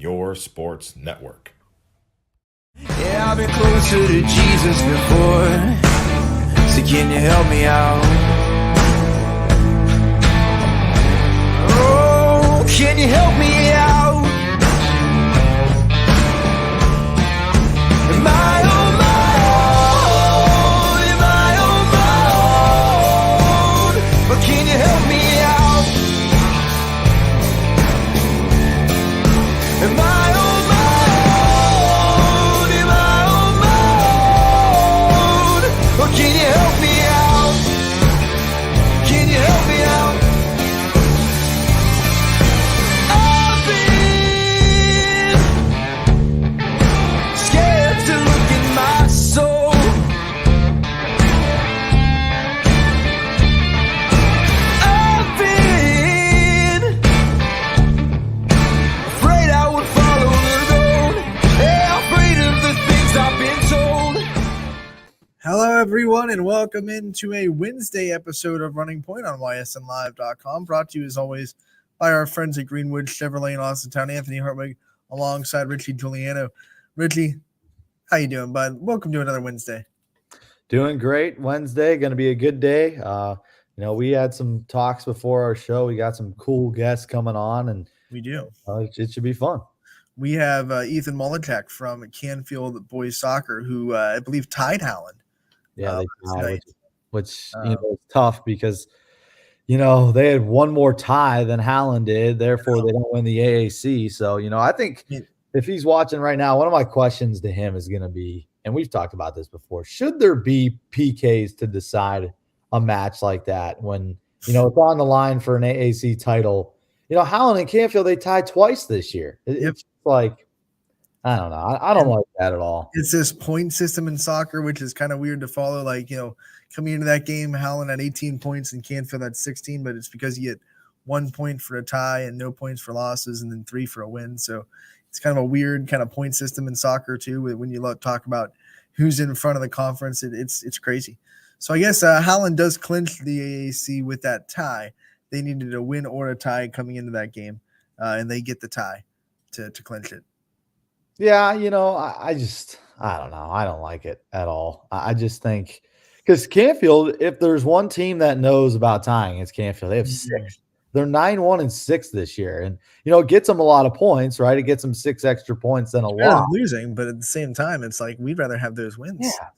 your sports network. Yeah, I've been closer to Jesus before, so can you help me out? Oh, can you help me out? Am I on my own? Am I on my own? Or can you help me out? Am I on my own? Am I on my own? Or can you help me out? Can you help me out? I've been scared to look in my soul. I've been afraid I would follow the road. Yeah, afraid of the things I've been told. Hello, everyone, and welcome into a Wednesday episode of Running Point on ysnlive.com, brought to you, as always, by our friends at Greenwood Chevrolet in Austintown, Anthony Hartwig, alongside Richie Giuliano. Richie, how you doing, bud? Welcome to another Wednesday. Doing great. Wednesday, going to be a good day. We had some talks before our show. We got some cool guests coming on, and We do. it should be fun. We have Ysn Mullichak from Canfield Boys Soccer, who I believe tied Howland. Yeah, they last tied, night. which is tough because they had one more tie than Howland did. Therefore, they don't win the AAC. So I think if he's watching right now, one of my questions to him is going to be, and we've talked about this before, should there be PKs to decide a match like that when it's on the line for an AAC title? Howland and Canfield, they tied twice this year. It's like, I don't know. I don't like that at all. It's this point system in soccer, which is kind of weird to follow. Like, coming into that game, Howland had 18 points and Canfield had 16, but it's because you get 1 point for a tie and no points for losses and then 3 for a win. So it's kind of a weird kind of point system in soccer too. When you talk about who's in front of the conference, it's crazy. So I guess Howland does clinch the AAC with that tie. They needed a win or a tie coming into that game, and they get the tie to clinch it. Yeah, I don't know. I don't like it at all. I just think because Canfield, if there's one team that knows about tying, it's Canfield. They have 6. They're 9-1-6 this year. And, it gets them a lot of points, right? It gets them 6 extra points than a lot. Losing, but at the same time, it's like we'd rather have those wins. Yeah.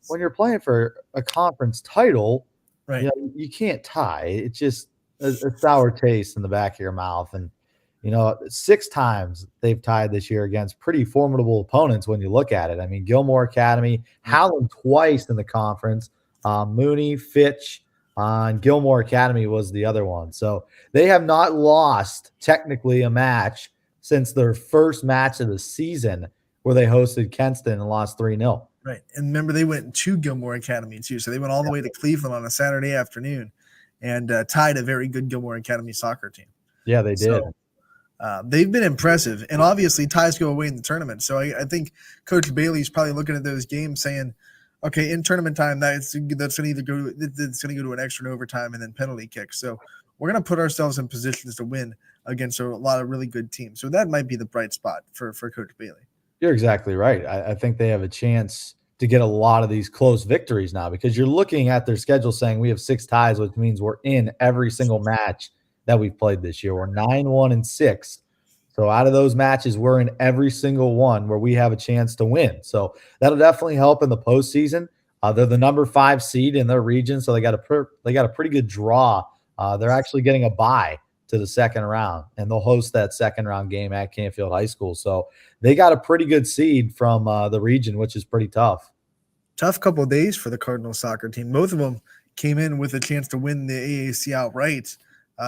When you're playing for a conference title, right? You can't tie. It's just a sour taste in the back of your mouth. And, 6 times they've tied this year against pretty formidable opponents when you look at it. I mean, Gilmore Academy, Howland twice in the conference, Mooney, Fitch, and Gilmore Academy was the other one. So they have not lost technically a match since their first match of the season where they hosted Kenston and lost 3-0. Right. And remember, they went to Gilmore Academy too. So they went all the way to Cleveland on a Saturday afternoon and tied a very good Gilmore Academy soccer team. Yeah, they did. So, they've been impressive, and obviously ties go away in the tournament. So I think Coach Bailey's probably looking at those games saying, okay, in tournament time, that's going to either go to an extra and overtime and then penalty kicks. So we're going to put ourselves in positions to win against a lot of really good teams. So that might be the bright spot for Coach Bailey. You're exactly right. I think they have a chance to get a lot of these close victories now because you're looking at their schedule saying we have 6 ties, which means we're in every single match that we've played this year. We're 9-1-6. So out of those matches, we're in every single one where we have a chance to win. So that'll definitely help in the postseason. They're the number 5 seed in their region, so they got a pretty good draw. They're actually getting a bye to the second round, and they'll host that second round game at Canfield High School. So they got a pretty good seed from the region, which is pretty tough. Tough couple of days for the Cardinal soccer team. Both of them came in with a chance to win the AAC outright.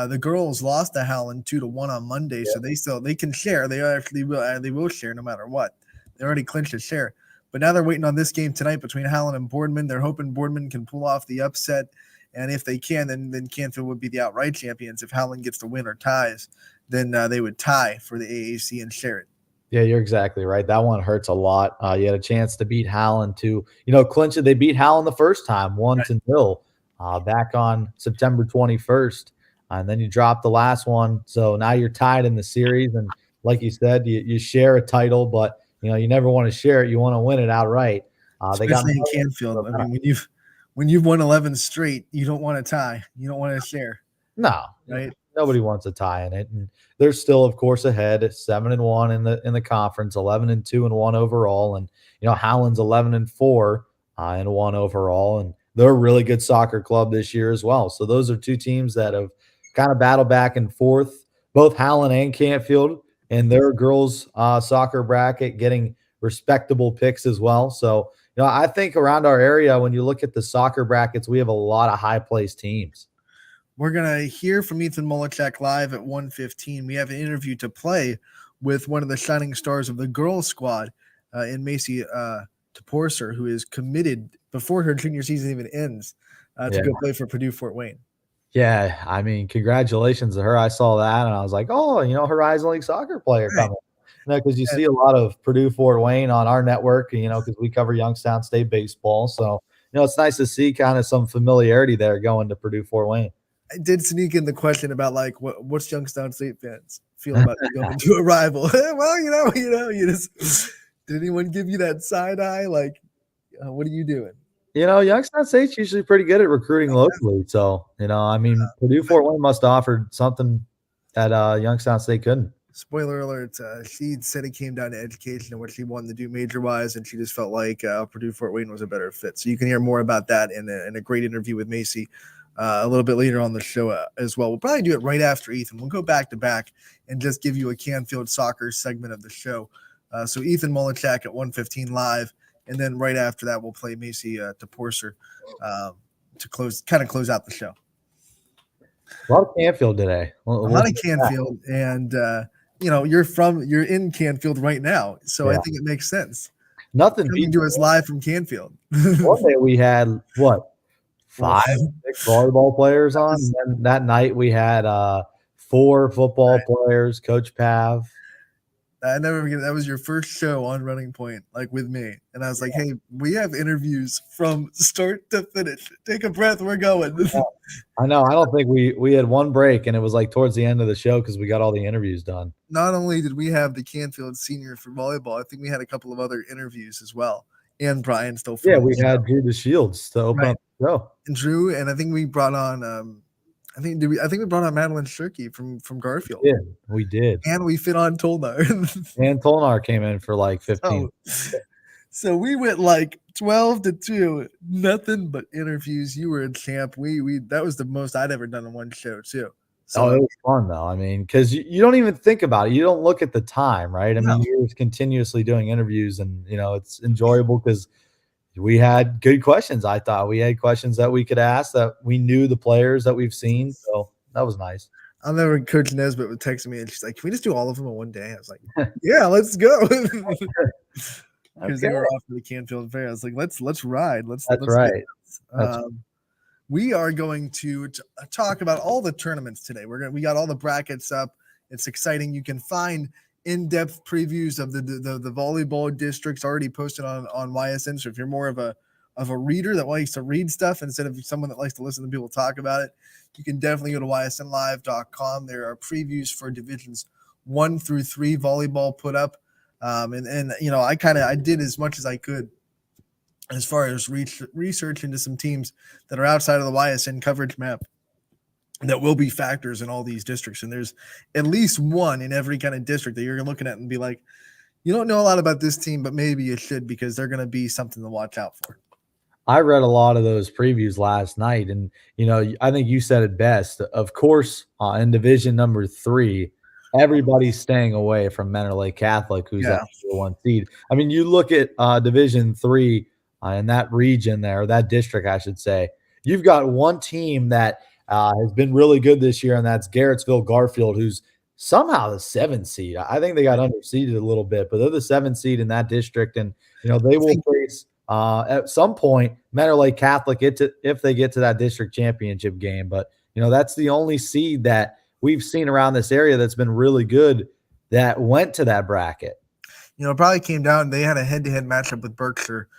The girls lost to Howland 2-1 on Monday, so they can share. They will share no matter what. They already clinched a share, but now they're waiting on this game tonight between Howland and Boardman. They're hoping Boardman can pull off the upset, and if they can, then Canfield would be the outright champions. If Howland gets the win or ties, then they would tie for the AAC and share it. Yeah, you're exactly right. That one hurts a lot. You had a chance to beat Howland to, clinch it. They beat Howland the first time, 1-0, back on September 21st. And then you dropped the last one. So now you're tied in the series. And, like you said, you share a title, but you never want to share it. You want to win it outright. They got Especially in Canfield. I mean, when you've won 11 straight, you don't want to tie. You don't want to share, no, right? nobody wants a tie in it, and they're still, of course, ahead at 7-1 in the conference, 11-2-1 overall, and Howland's 11-4 and 1 overall, and they're a really good soccer club this year as well. So those are two teams that have kind of battled back and forth, both Howland and Canfield, and their girls soccer bracket getting respectable picks as well. So I think around our area, when you look at the soccer brackets, we have a lot of high placed teams. We're going to hear from Ysn Mullichak live at 1:15. We have an interview to play with one of the shining stars of the girls squad in Macy Toporser, who is committed before her junior season even ends to go play for Purdue Fort Wayne. Yeah, I mean, congratulations to her. I saw that and I was like, oh, Horizon League soccer player coming. Because you see a lot of Purdue Fort Wayne on our network, because we cover Youngstown State baseball. So, it's nice to see kind of some familiarity there going to Purdue Fort Wayne. I did sneak in the question about like what's Youngstown State fans feel about going to a rival. Well, you just did anyone give you that side eye? Like, what are you doing? Youngstown State's usually pretty good at recruiting locally. So, Purdue Fort Wayne must have offered something that Youngstown State couldn't. Spoiler alert, she said it came down to education and what she wanted to do major-wise, and she just felt like Purdue Fort Wayne was a better fit. So you can hear more about that in a great interview with Macy a little bit later on the show as well. We'll probably do it right after Ysn. We'll go back to back and just give you a Canfield soccer segment of the show. So Ysn Mullichak at 1:15 live, and then right after that we'll play Macy Toporser to close out the show. A lot of Canfield today. A lot of Canfield, and you're in Canfield right now, so I think it makes sense. Nothing coming to us live from Canfield. One day we had 5, 6 volleyball players on. And then that night we had 4 football players, Coach Pav. I never forget, that was your first show on Running Point, like with me. And I was like, hey, we have interviews from start to finish. Take a breath, we're going. I know. I don't think we had one break, and it was like towards the end of the show because we got all the interviews done. Not only did we have the Canfield senior for volleyball, I think we had a couple of other interviews as well. And Brian still. Yeah, we had Drew DeShields to open up the show. And Drew, and I think we brought on I think we brought on Madeline Shirky from Garfield. Yeah, we did. And we fit on Tolnar. And Tolnar came in for like 15. So we went like 12-2, nothing but interviews. You were a champ. We that was the most I'd ever done in one show too. So it was fun though. I mean, because you don't even think about it. You don't look at the time, right? I mean, you're continuously doing interviews, and it's enjoyable because we had good questions. I thought we had questions that we could ask that we knew the players that we've seen. So that was nice. I'll never. Coach Nesbitt would text me and she's like, "Can we just do all of them in one day?" I was like, "Yeah, let's go." Because they were off to the Canfield Fair. I was like, "Let's ride. Let's." Right. We are going to talk about all the tournaments today. We got all the brackets up. It's exciting. You can find in-depth previews of the volleyball districts already posted on YSN. So if you're more of a reader that likes to read stuff instead of someone that likes to listen to people talk about it, you can definitely go to ysnlive.com. There are previews for divisions 1 through 3 volleyball put up. I did as much as I could as far as research into some teams that are outside of the YSN coverage map that will be factors in all these districts. And there's at least one in every kind of district that you're looking at and be like, you don't know a lot about this team, but maybe you should, because they're going to be something to watch out for. I read a lot of those previews last night, and I think you said it best. Of course, in division number 3, everybody's staying away from Mentor Lake Catholic, who's at the 1 seed. I mean, you look at division 3 in that region there, that district, I should say. You've got one team that has been really good this year, and that's Garrettsville Garfield, who's somehow the 7th seed. I think they got underseeded a little bit, but they're the 7th seed in that district, and they will face at some point Mentor Lake Catholic if they get to that district championship game. But that's the only seed that we've seen around this area that's been really good that went to that bracket. It probably came down. They had a head-to-head matchup with Berkshire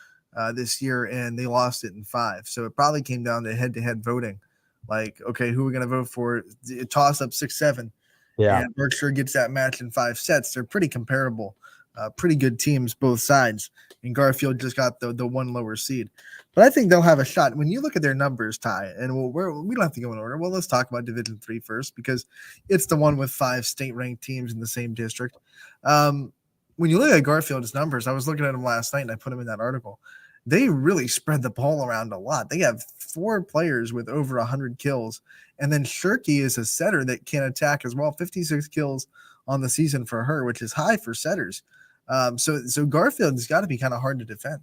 this year, and they lost it in 5. So it probably came down to head-to-head voting. Like, okay, who are we going to vote for? Toss up 6-7. Yeah. and Berkshire gets that match in 5 sets. They're pretty comparable, pretty good teams, both sides. And Garfield just got the one lower seed. But I think they'll have a shot. When you look at their numbers, Ty, and we don't have to go in order. Well, let's talk about Division 3 first, because it's the one with 5 state-ranked teams in the same district. When you look at Garfield's numbers, I was looking at them last night, and I put them in that article. They really spread the ball around a lot. They have 4 players with over 100 kills. And then Shirky is a setter that can attack as well. 56 kills on the season for her, which is high for setters. So Garfield's got to be kind of hard to defend.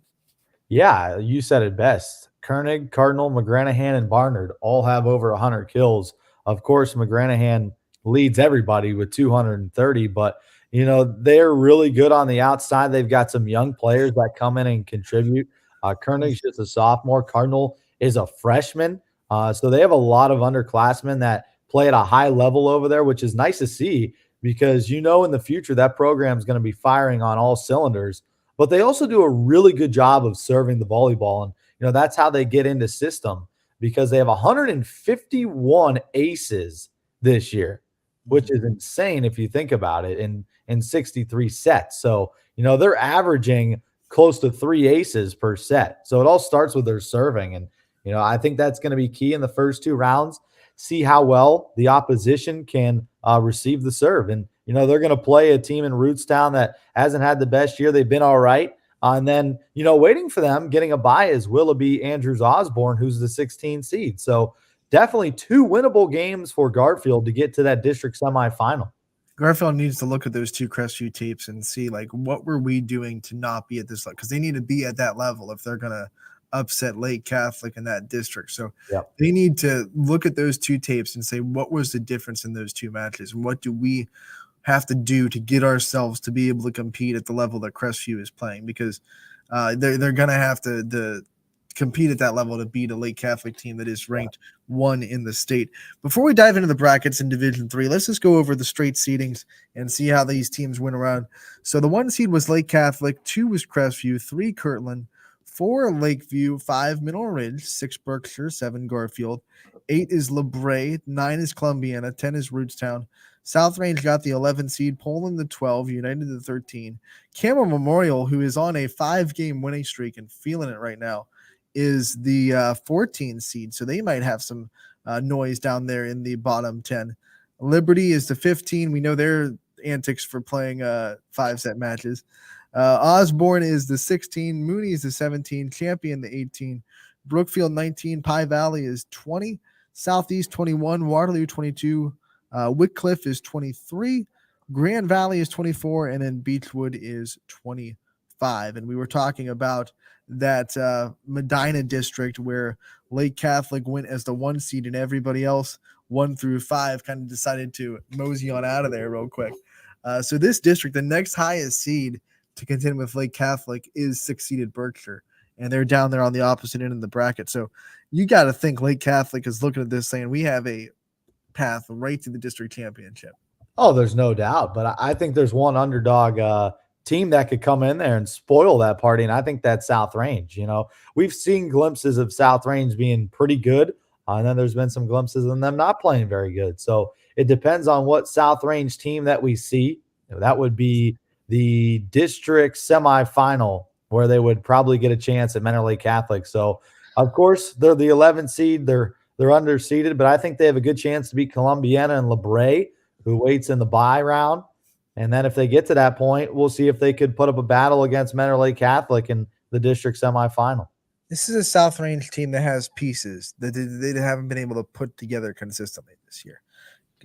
Yeah, you said it best. Koenig, Cardinal, McGranahan, and Barnard all have over 100 kills. Of course, McGranahan leads everybody with 230, but they're really good on the outside. They've got some young players that come in and contribute. Koenig's just a sophomore. Cardinal is a freshman. So they have a lot of underclassmen that play at a high level over there, which is nice to see, because in the future that program is going to be firing on all cylinders. But they also do a really good job of serving the volleyball. And, that's how they get into system, because they have 151 aces this year, which is insane if you think about it, in 63 sets. So, they're averaging close to 3 aces per set. So it all starts with their serving. And, I think that's going to be key in the first 2 rounds. See how well the opposition can receive the serve. And, they're going to play a team in Rootstown that hasn't had the best year. They've been all right. And then, waiting for them, getting a bye is Willoughby Andrews Osborne, who's the 16 seed. So definitely 2 winnable games for Garfield to get to that district semifinal. Garfield needs to look at those 2 Crestview tapes and see, what were we doing to not be at this level? Because they need to be at that level if they're going to upset Lake Catholic in that district. So they need to look at those 2 tapes and say, what was the difference in those 2 matches? And what do we have to do to get ourselves to be able to compete at the level that Crestview is playing? Because they're going to have to compete at that level to beat a Lake Catholic team that is ranked 1 in the state. Before we dive into the brackets in Division 3, let's just go over the straight seedings and see how these teams went around. So the 1 seed was Lake Catholic, 2 was Crestview, 3 Kirtland, 4 Lakeview, 5 Mineral Ridge, 6 Berkshire, 7 Garfield, 8 is LeBray, 9 is Columbiana, 10 is Rootstown. South Range got the 11 seed, Poland the 12, United the 13. Campbell Memorial, who is on a 5-game winning streak and feeling it right now, is the 14 seed. So they might have some noise down there in the bottom 10. Liberty is the 15. We know their antics for playing 5-set matches. Osborne is the 16. Mooney is the 17. Champion the 18. Brookfield 19. Pie Valley is 20. Southeast 21. Waterloo 22. Wycliffe is 23. Grand Valley is 24. And then Beechwood is 25. And we were talking about that Medina district where Lake Catholic went as the 1 seed and everybody else 1 through 5 kind of decided to mosey on out of there real quick. So this district, the next highest seed to contend with Lake Catholic is 6-seeded Berkshire, and they're down there on the opposite end of the bracket. So you got to think Lake Catholic is looking at this saying we have a path right to the district championship. Oh, there's no doubt. But I think there's one underdog team that could come in there and spoil that party, and I think that's South Range. We've seen glimpses of South Range being pretty good, and then there's been some glimpses of them not playing very good. So it depends on what South Range team that we see. That would be the district semifinal where they would probably get a chance at Mentor Lake Catholic. So, of course, they're the 11th seed. They're underseeded, but I think they have a good chance to beat Columbiana and LeBray, who waits in the bye round. And then if they get to that point, we'll see if they could put up a battle against Mentor Lake Catholic in the district semifinal. This is a South Range team that has pieces that they haven't been able to put together consistently this year.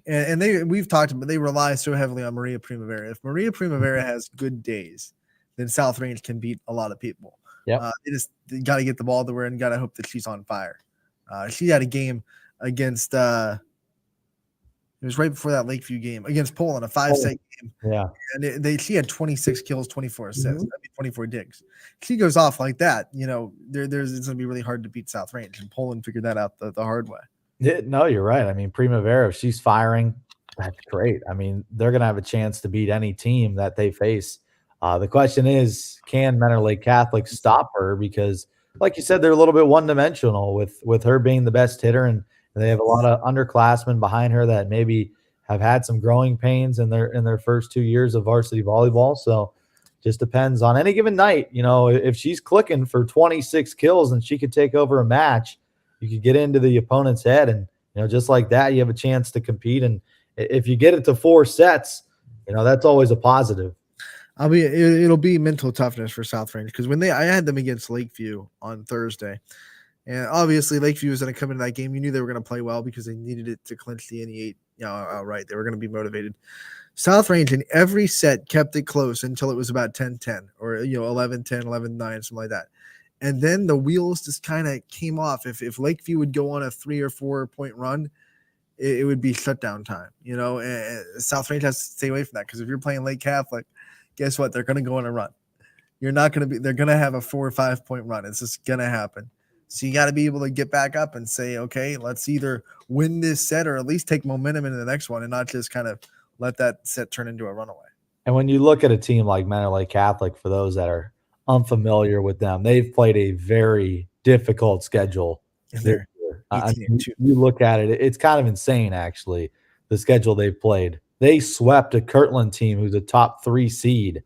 And we've talked about, they rely so heavily on Maria Primavera. If Maria Primavera has good days, then South Range can beat a lot of people. They got to get the ball to her and got to hope that she's on fire. She had a game against it was right before that Lakeview game against Poland, a 5-set game. Yeah. And she had 26 kills, 24 assists, 24 digs. She goes off like that, it's going to be really hard to beat South Range. And Poland figured that out the hard way. No, you're right. I mean, Primavera, if she's firing, that's great. I mean, they're going to have a chance to beat any team that they face. The question is, can Mentor Lake Catholic stop her? Because, like you said, they're a little bit one-dimensional with her being the best hitter, and they have a lot of underclassmen behind her that maybe have had some growing pains in their first 2 years of varsity volleyball. So just depends on any given night. If she's clicking for 26 kills and she could take over a match, you could get into the opponent's head, and just like that, you have a chance to compete. And if you get it to 4 sets, that's always a positive. It'll be mental toughness for South Range, because I had them against Lakeview on Thursday, and obviously Lakeview was going to come into that game. You knew they were going to play well because they needed it to clinch the NE8 outright. They were going to be motivated. South Range in every set kept it close until it was about 10-10 or 11-10, 11-9, something like that. And then the wheels just kind of came off. If Lakeview would go on a 3 or 4 point run, it would be shutdown time. And South Range has to stay away from that, because if you're playing Lake Catholic, guess what? They're going to go on a run. They're going to have a 4 or 5 point run. It's just going to happen. So you got to be able to get back up and say, okay, let's either win this set or at least take momentum into the next one, and not just kind of let that set turn into a runaway. And when you look at a team like Mentor Lake Catholic, for those that are unfamiliar with them, they've played a very difficult schedule. You look at it, it's kind of insane, actually, the schedule they've played. They swept a Kirtland team who's a top 3 seed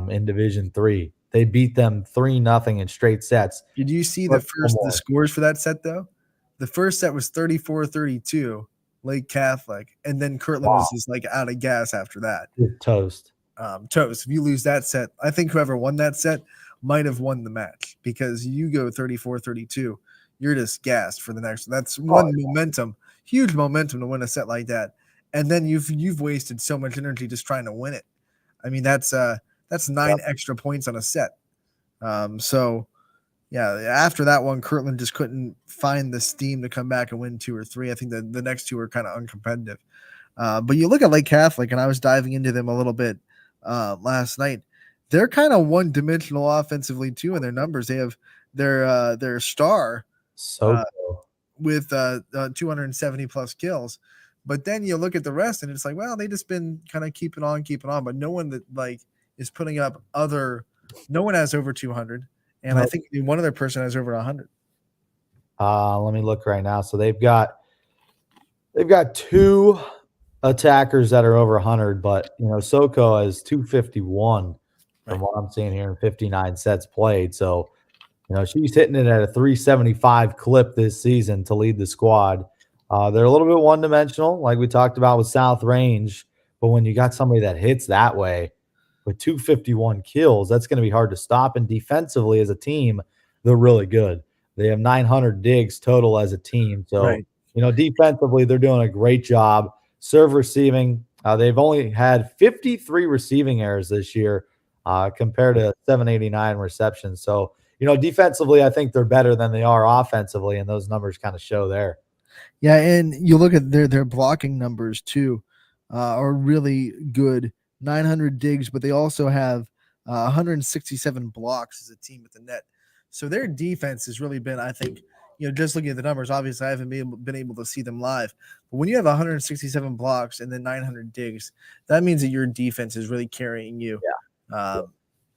in Division III. They beat them 3-0 in straight sets. Did you see the scores for that set, though? The first set was 34-32, Lake Catholic, and then Kirtland was just like out of gas after that. Toast. Toast. If you lose that set, I think whoever won that set might have won the match, because you go 34-32, you're just gassed for the next. That's momentum, huge momentum to win a set like that. And then you've wasted so much energy just trying to win it. I mean, that's 9 extra points on a set. So yeah, after that one, Kirtland just couldn't find the steam to come back and win 2 or 3. I think the next 2 were kind of uncompetitive. But you look at Lake Catholic, and I was diving into them a little bit last night. They're kind of one-dimensional offensively too in their numbers. They have their star with 270 plus kills. But then you look at the rest, and it's like, well, they just been kind of keeping on. But no one that is putting up no one has over 200. And I think one other person has over 100. Let me look right now. So they've got 2 attackers that are over 100, but Soko has 251 from what I'm seeing here in 59 sets played. So she's hitting it at a 375 clip this season to lead the squad. They're a little bit one-dimensional, like we talked about with South Range, but when you got somebody that hits that way with 251 kills, that's going to be hard to stop. And defensively, as a team, they're really good. They have 900 digs total as a team. So, defensively, they're doing a great job. Serve receiving, they've only had 53 receiving errors this year compared to 789 receptions. So, defensively, I think they're better than they are offensively, and those numbers kind of show there. Yeah, and you look at their blocking numbers too, are really good. 900 digs, but they also have 167 blocks as a team at the net. So their defense has really been, I think, just looking at the numbers, obviously I haven't been able to see them live. But when you have 167 blocks and then 900 digs, that means that your defense is really carrying you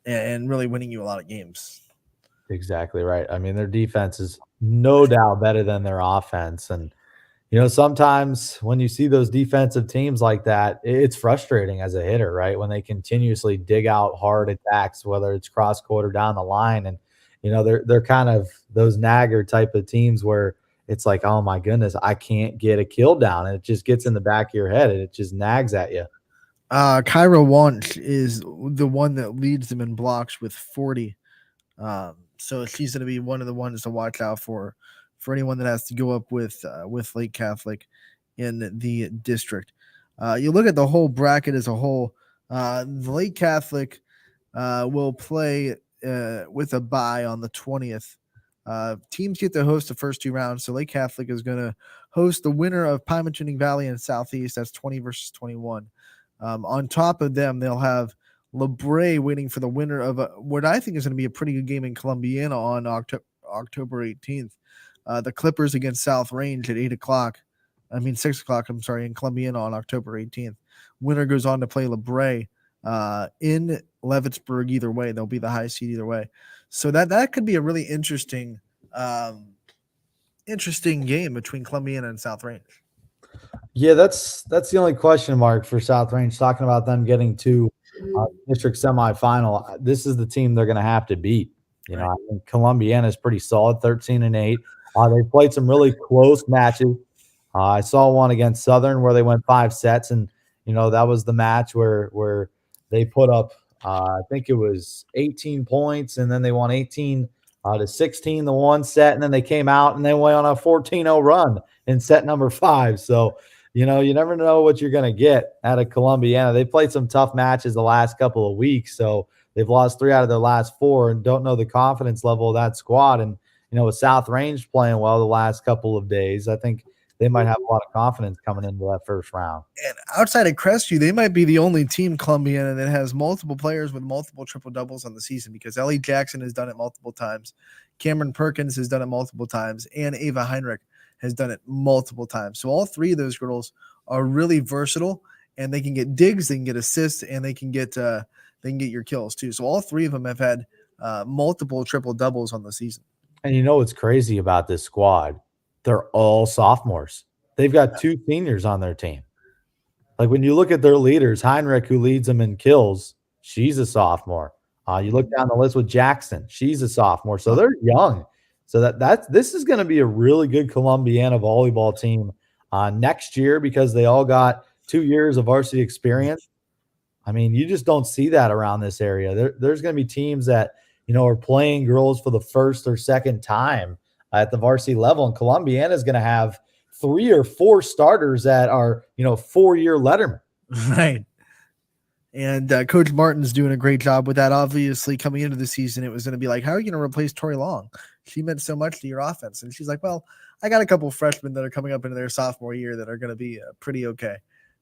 and really winning you a lot of games. Exactly right. I mean, their defense is no doubt better than their offense. And, sometimes when you see those defensive teams like that, it's frustrating as a hitter, right? When they continuously dig out hard attacks, whether it's cross court or down the line. And, they're kind of those nagger type of teams where it's like, oh my goodness, I can't get a kill down. And it just gets in the back of your head and it just nags at you. Kyra Wunsch is the one that leads them in blocks with 40. So she's going to be one of the ones to watch out for anyone that has to go up with Lake Catholic in the district. You look at the whole bracket as a whole. The Lake Catholic will play with a bye on the 20th. Teams get to host the first 2 rounds. So Lake Catholic is going to host the winner of Pymatuning Valley and Southeast. That's 20 versus 21. On top of them, they'll have LeBray waiting for the winner of what I think is going to be a pretty good game in Columbiana on October 18th. The Clippers against South Range at 6 o'clock, in Columbiana on October 18th. Winner goes on to play LeBray in Leavittsburg either way. They'll be the high seed either way. So that could be a really interesting game between Columbiana and South Range. Yeah, that's the only question mark for South Range. Talking about them getting to district semifinal, this is the team they're going to have to beat. You know, Right. I think Columbiana is pretty solid, 13-8. They played some really close matches. I saw one against Southern where they went 5 sets, and that was the match where they put up, I think it was 18 points, and then they won 18 to 16 the one set, and then they came out and they went on a 14-0 run in set number 5. So you never know what you're going to get out of Columbiana. They played some tough matches the last couple of weeks, so they've lost 3 out of their last 4 and don't know the confidence level of that squad. And, with South Range playing well the last couple of days, I think they might have a lot of confidence coming into that first round. And outside of Crestview, they might be the only team, Columbiana, that has multiple players with multiple triple doubles on the season, because Ellie Jackson has done it multiple times. Cameron Perkins has done it multiple times, and Ava Heinrich has done it multiple times. So all 3 of those girls are really versatile, and they can get digs, they can get assists, and they can get your kills too. So all 3 of them have had multiple triple doubles on the season. And what's crazy about this squad? They're all sophomores. They've got 2 seniors on their team. Like, when you look at their leaders, Heinrich, who leads them in kills, she's a sophomore. You look down the list with Jackson, she's a sophomore. So they're young. So this is going to be a really good Columbiana volleyball team next year, because they all got 2 years of varsity experience. I mean, you just don't see that around this area. There's going to be teams that, are playing girls for the first or second time at the varsity level. And Columbiana is going to have 3 or 4 starters that are, 4-year lettermen. Right. And Coach Martin's doing a great job with that. Obviously, coming into the season, it was going to be like, how are you going to replace Tori Long? She meant so much to your offense. And she's like, well, I got a couple of freshmen that are coming up into their sophomore year that are going to be pretty okay.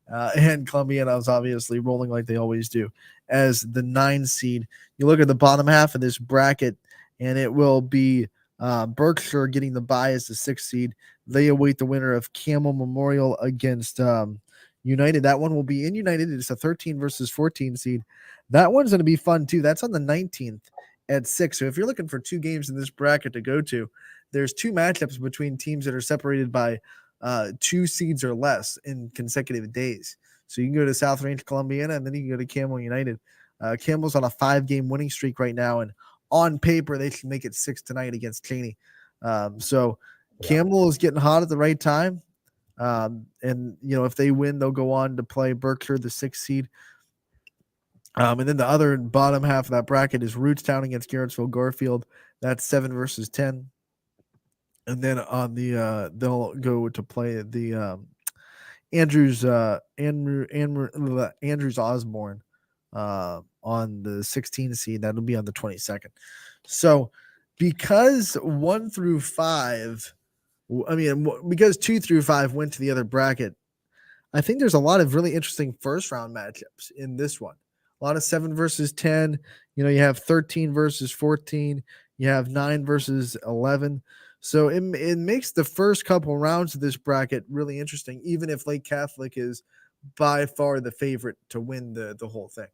And Columbiana was obviously rolling like they always do as the 9 seed. You look at the bottom half of this bracket, and it will be Berkshire getting the bye as the 6th seed. They await the winner of Camel Memorial against United. That one will be in United. It's a 13 versus 14 seed. That one's going to be fun too. That's on the 19th at 6. So if you're looking for 2 games in this bracket to go to, there's 2 matchups between teams that are separated by 2 seeds or less in consecutive days. So you can go to South Range Columbiana, and then you can go to Camel United. Camel's on a 5-game winning streak right now, and on paper they should make it 6 tonight against Cheney. So Camel is getting hot at the right time. And if they win, they'll go on to play Berkshire, the 6th seed. And then the other bottom half of that bracket is Rootstown against Garrettsville Garfield. That's 7 versus 10. And then on the they'll go to play the Andrews Osborne on the 16 seed. That'll be on the 22nd. So because 1 through 5, because 2 through 5 went to the other bracket, I think there's a lot of really interesting first round matchups in this one. A lot of 7 versus 10. You have 13 versus 14. You have 9 versus 11. So it makes the first couple rounds of this bracket really interesting, even if Lake Catholic is by far the favorite to win the whole thing.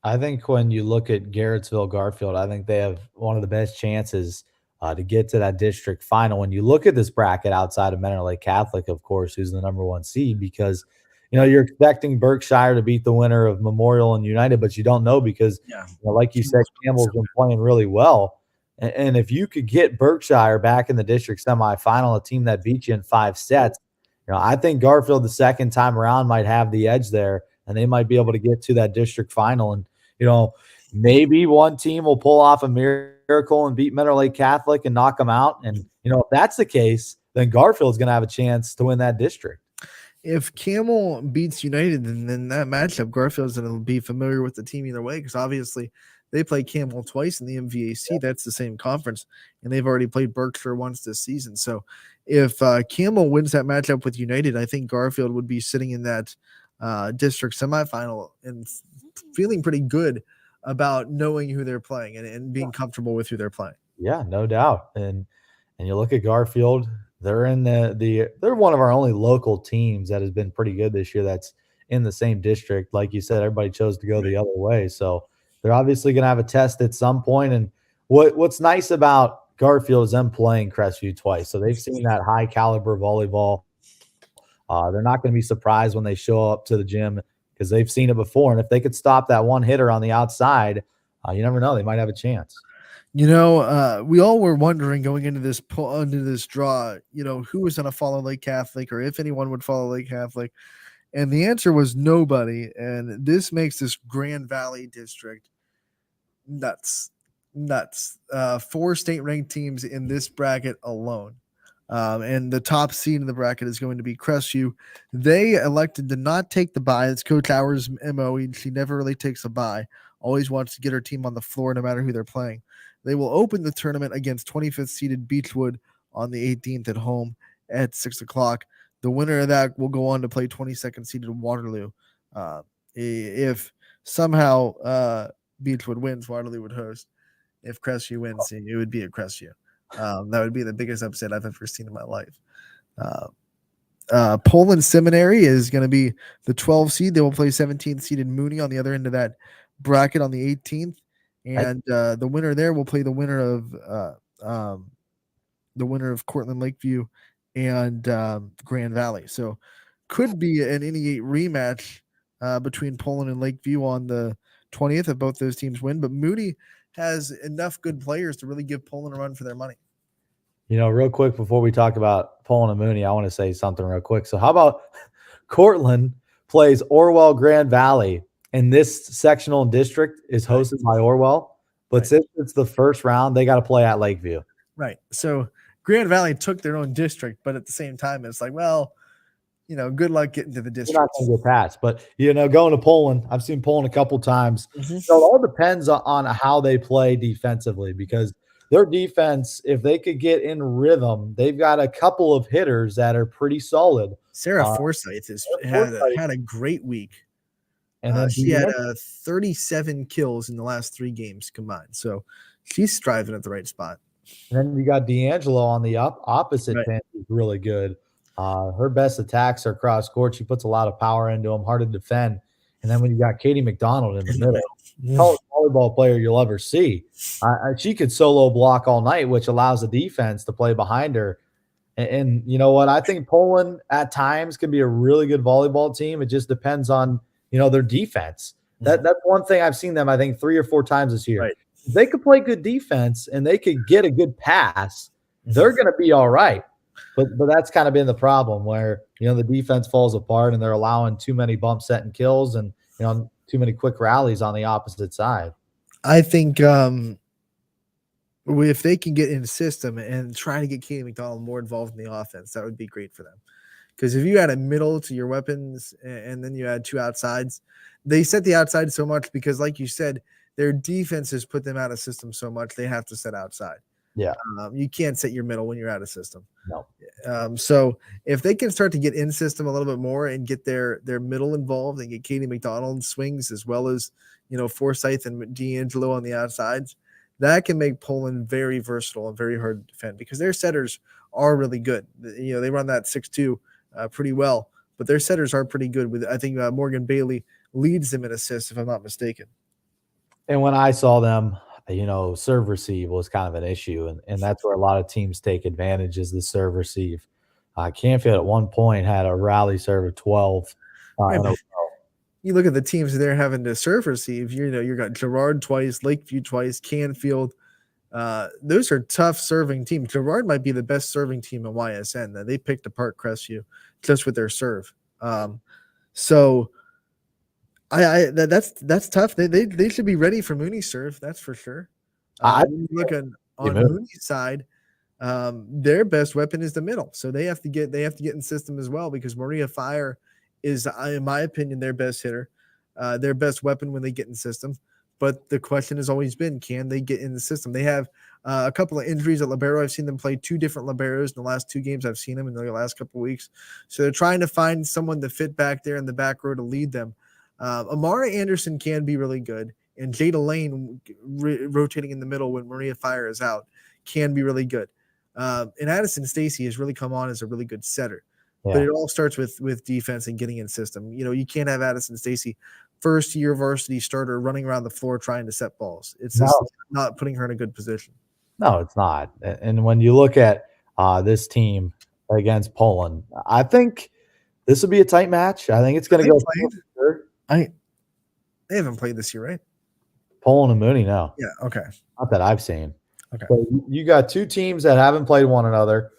I think when you look at Garrettsville Garfield, I think they have one of the best chances to get to that district final. When you look at this bracket outside of Mentor Lake Catholic, of course, who's the number 1 seed, because you're expecting Berkshire to beat the winner of Memorial and United, but you don't know because, like you said, Campbell's been playing really well. And if you could get Berkshire back in the district semifinal, a team that beat you in 5 sets, I think Garfield the second time around might have the edge there, and they might be able to get to that district final. And, maybe one team will pull off a miracle and beat Mentor Lake Catholic and knock them out. And, if that's the case, then Garfield's going to have a chance to win that district. If Camel beats United, then that matchup, Garfield's going to be familiar with the team either way, because obviously they played Camel twice in the MVAC. That's the same conference, and they've already played Berkshire once this season. So if Camel wins that matchup with United, I think Garfield would be sitting in that district semifinal and feeling pretty good about knowing who they're playing and being comfortable with who they're playing. Yeah, no doubt. And you look at Garfield, they're in they're one of our only local teams that has been pretty good this year that's in the same district. Like you said, everybody chose to go the other way. So they're obviously going to have a test at some point. And what's nice about Garfield is them playing Crestview twice. So they've seen that high caliber volleyball. They're not going to be surprised when they show up to the gym because they've seen it before. And if they could stop that one hitter on the outside, you never know. They might have a chance. You know, we all were wondering going into this draw, you know, who was going to follow Lake Catholic or if anyone would follow Lake Catholic. And the answer was nobody. And this makes this Grand Valley district nuts. 4 state-ranked teams in this bracket alone. And the top seed in the bracket is going to be Crestview. They elected to not take the bye. It's Coach Hours' MO. She never really takes a bye. Always wants to get her team on the floor no matter who they're playing. They will open the tournament against 25th seeded Beechwood on the 18th at home at 6 o'clock. The winner of that will go on to play 22nd seeded Waterloo. If somehow Beechwood wins, Waterloo would host. If Crestview wins, it would be at Crestview. That would be the biggest upset I've ever seen in my life. Poland Seminary is going to be the 12 seed. They will play 17th seeded Mooney on the other end of that bracket on the 18th. And the winner there will play the winner of Cortland Lakeview and Grand Valley. So could be an NE8 rematch between Poland and Lakeview on the 20th if both those teams win. But Moody has enough good players to really give Poland a run for their money. You know, real quick before we talk about Poland and Mooney, I want to say something real quick. So how about Cortland plays Orwell Grand Valley, and this sectional district is hosted by Orwell. But since it's the first round, they got to play at Lakeview. Right. So Grand Valley took their own district, but at the same time, it's like, well, you know, good luck getting to the district. You're not going to get past, but you know, going to Poland, I've seen Poland a couple times. So it all depends on how they play defensively, because their defense, if they could get in rhythm, they've got a couple of hitters that are pretty solid. Sarah Forsyth had a great week. And then she had 37 kills in the last 3 games combined. So she's striving at the right spot. And then you got D'Angelo on the opposite pin, who's really good. Her best attacks are cross court. She puts a lot of power into them, hard to defend. And then when you got Katie McDonald in the middle, tallest volleyball player you'll ever see. She could solo block all night, which allows the defense to play behind her. And you know what? I think Poland at times can be a really good volleyball team. It just depends on, you know, their defense. That's one thing I've seen them, I think, 3 or 4 times this year. Right. If they could play good defense and they could get a good pass, they're going to be all right. But that's kind of been the problem where, you know, the defense falls apart and they're allowing too many bump set and kills and, you know, too many quick rallies on the opposite side. I think if they can get in the system and try to get Katie McDonald more involved in the offense, that would be great for them. Because if you add a middle to your weapons and then you add 2 outsides, they set the outside so much because, like you said, their defense has put them out of system so much they have to set outside. Yeah. You can't set your middle when you're out of system. No. So if they can start to get in system a little bit more and get their middle involved and get Katie McDonald swings as well as, you know, Forsyth and D'Angelo on the outsides, that can make Poland very versatile and very hard to defend because their setters are really good. You know, they run that 6-2 pretty well, but their setters are pretty good. With I think Morgan Bailey leads them in assists, if I'm not mistaken. And when I saw them, you know, serve receive was kind of an issue, and that's where a lot of teams take advantage is the serve receive. Canfield at one point had a rally serve of 12. You look at the teams that they're having to serve receive. You know, you got Girard twice, Lakeview twice, Canfield. Those are tough serving teams. Girard might be the best serving team in YSN. They picked apart Crestview just with their serve. So that's tough. They should be ready for Mooney's serve. That's for sure. Look on Mooney's side, their best weapon is the middle. So they have to get in system as well because Maria Fire is, in my opinion, their best hitter, their best weapon when they get in system. But the question has always been, can they get in the system? They have a couple of injuries at libero. I've seen them play 2 different liberos in the last 2 games. I've seen them in the last couple of weeks. So they're trying to find someone to fit back there in the back row to lead them. Amara Anderson can be really good, and Jada Lane rotating in the middle when Maria Fire is out can be really good. And Addison Stacy has really come on as a really good setter. Yeah. But it all starts with defense and getting in system. You know, you can't have Addison Stacy, first-year varsity starter, running around the floor trying to set balls. It's just not putting her in a good position. No, it's not. And when you look at this team against Poland, I think This will be a tight match. I think it's going to go. They haven't played this year, right? Poland and Mooney, no. Yeah. Okay. Not that I've seen. Okay. So you got two teams that haven't played one another,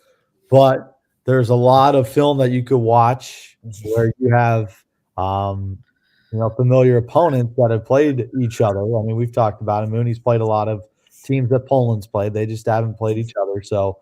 but there's a lot of film that you could watch where you have, familiar opponents that have played each other. I mean, we've talked about it. Mooney's played a lot of teams that Poland's played. They just haven't played each other. So,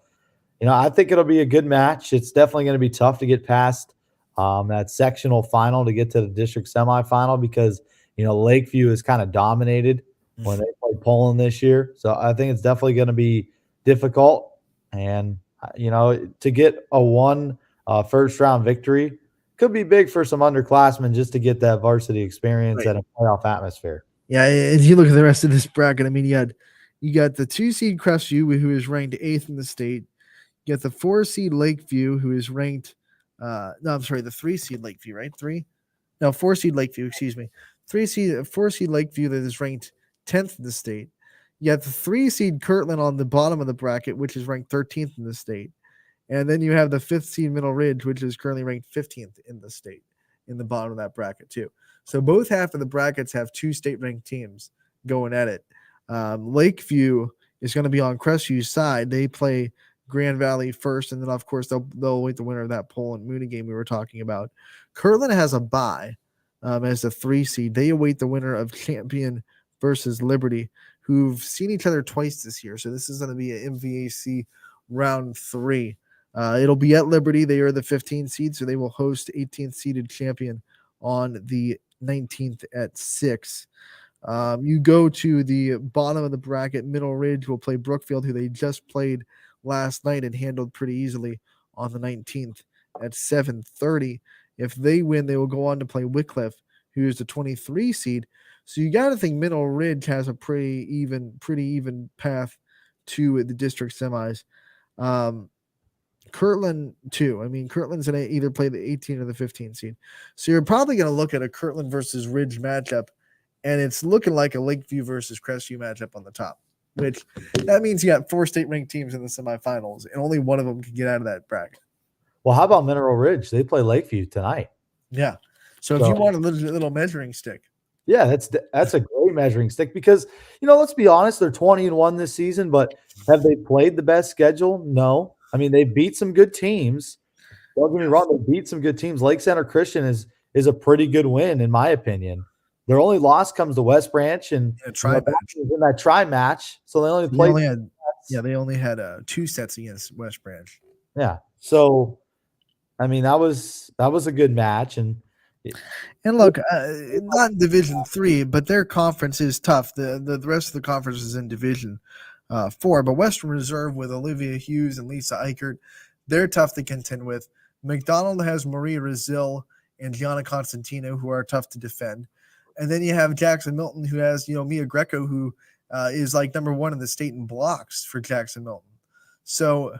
I think it'll be a good match. It's definitely going to be tough to get past that sectional final to get to the district semifinal because, Lakeview is kind of dominated when they played Poland this year. So I think it's definitely going to be difficult. And, to get a first round victory could be big for some underclassmen just to get that varsity experience and a playoff atmosphere. Yeah. And you look at the rest of this bracket. I mean, you got the 2 seed Crestview, who is ranked 8th in the state. You got the 4 seed Lakeview, who is ranked, the 3 seed Lakeview, right? 4 seed Lakeview, excuse me. 4 seed Lakeview that is ranked 10th in the state. You got the 3 seed Kirtland on the bottom of the bracket, which is ranked 13th in the state. And then you have the 5th seed Middle Ridge, which is currently ranked 15th in the state, in the bottom of that bracket too. So both half of the brackets have 2 state-ranked teams going at it. Lakeview is going to be on Crestview's side. They play Grand Valley first, and then of course they'll await the winner of that Poland Mooney game we were talking about. Kirtland has a bye as a 3 seed. They await the winner of Champion versus Liberty, who've seen each other twice this year. So this is going to be an MVAC round 3. It'll be at Liberty. They are the 15 seed, so they will host 18th seeded Champion on the 19th at 6. You go to the bottom of the bracket. Middle Ridge will play Brookfield, who they just played last night and handled pretty easily on the 19th at 7:30. If they win, they will go on to play Wycliffe, who is the 23 seed. So you got to think Middle Ridge has a pretty even path to the district semis. Kirtland too. I mean, Kirtland's going to either play the 18 or the 15 seed. So you're probably going to look at a Kirtland versus Ridge matchup, and it's looking like a Lakeview versus Crestview matchup on the top, which that means you got 4 state-ranked teams in the semifinals, and only one of them can get out of that bracket. Well, how about Mineral Ridge? They play Lakeview tonight. Yeah. So if you want a little measuring stick. Yeah, that's a great measuring stick because, let's be honest, they're 20-1 this season, but have they played the best schedule? No. I mean, they beat some good teams. Don't get me wrong, they beat some good teams. Lake Center Christian is a pretty good win, in my opinion. Their only loss comes to West Branch and in that try match. So they only played. They only had 2 sets against West Branch. Yeah. So, I mean, that was a good match. And look, not in Division 3, but their conference is tough. The rest of the conference is in Division 4, but Western Reserve with Olivia Hughes and Lisa Eichert, they're tough to contend with. McDonald has Maria Razil and Gianna Constantino, who are tough to defend. And then you have Jackson Milton, who has, Mia Greco, who is like number 1 in the state in blocks for Jackson Milton. So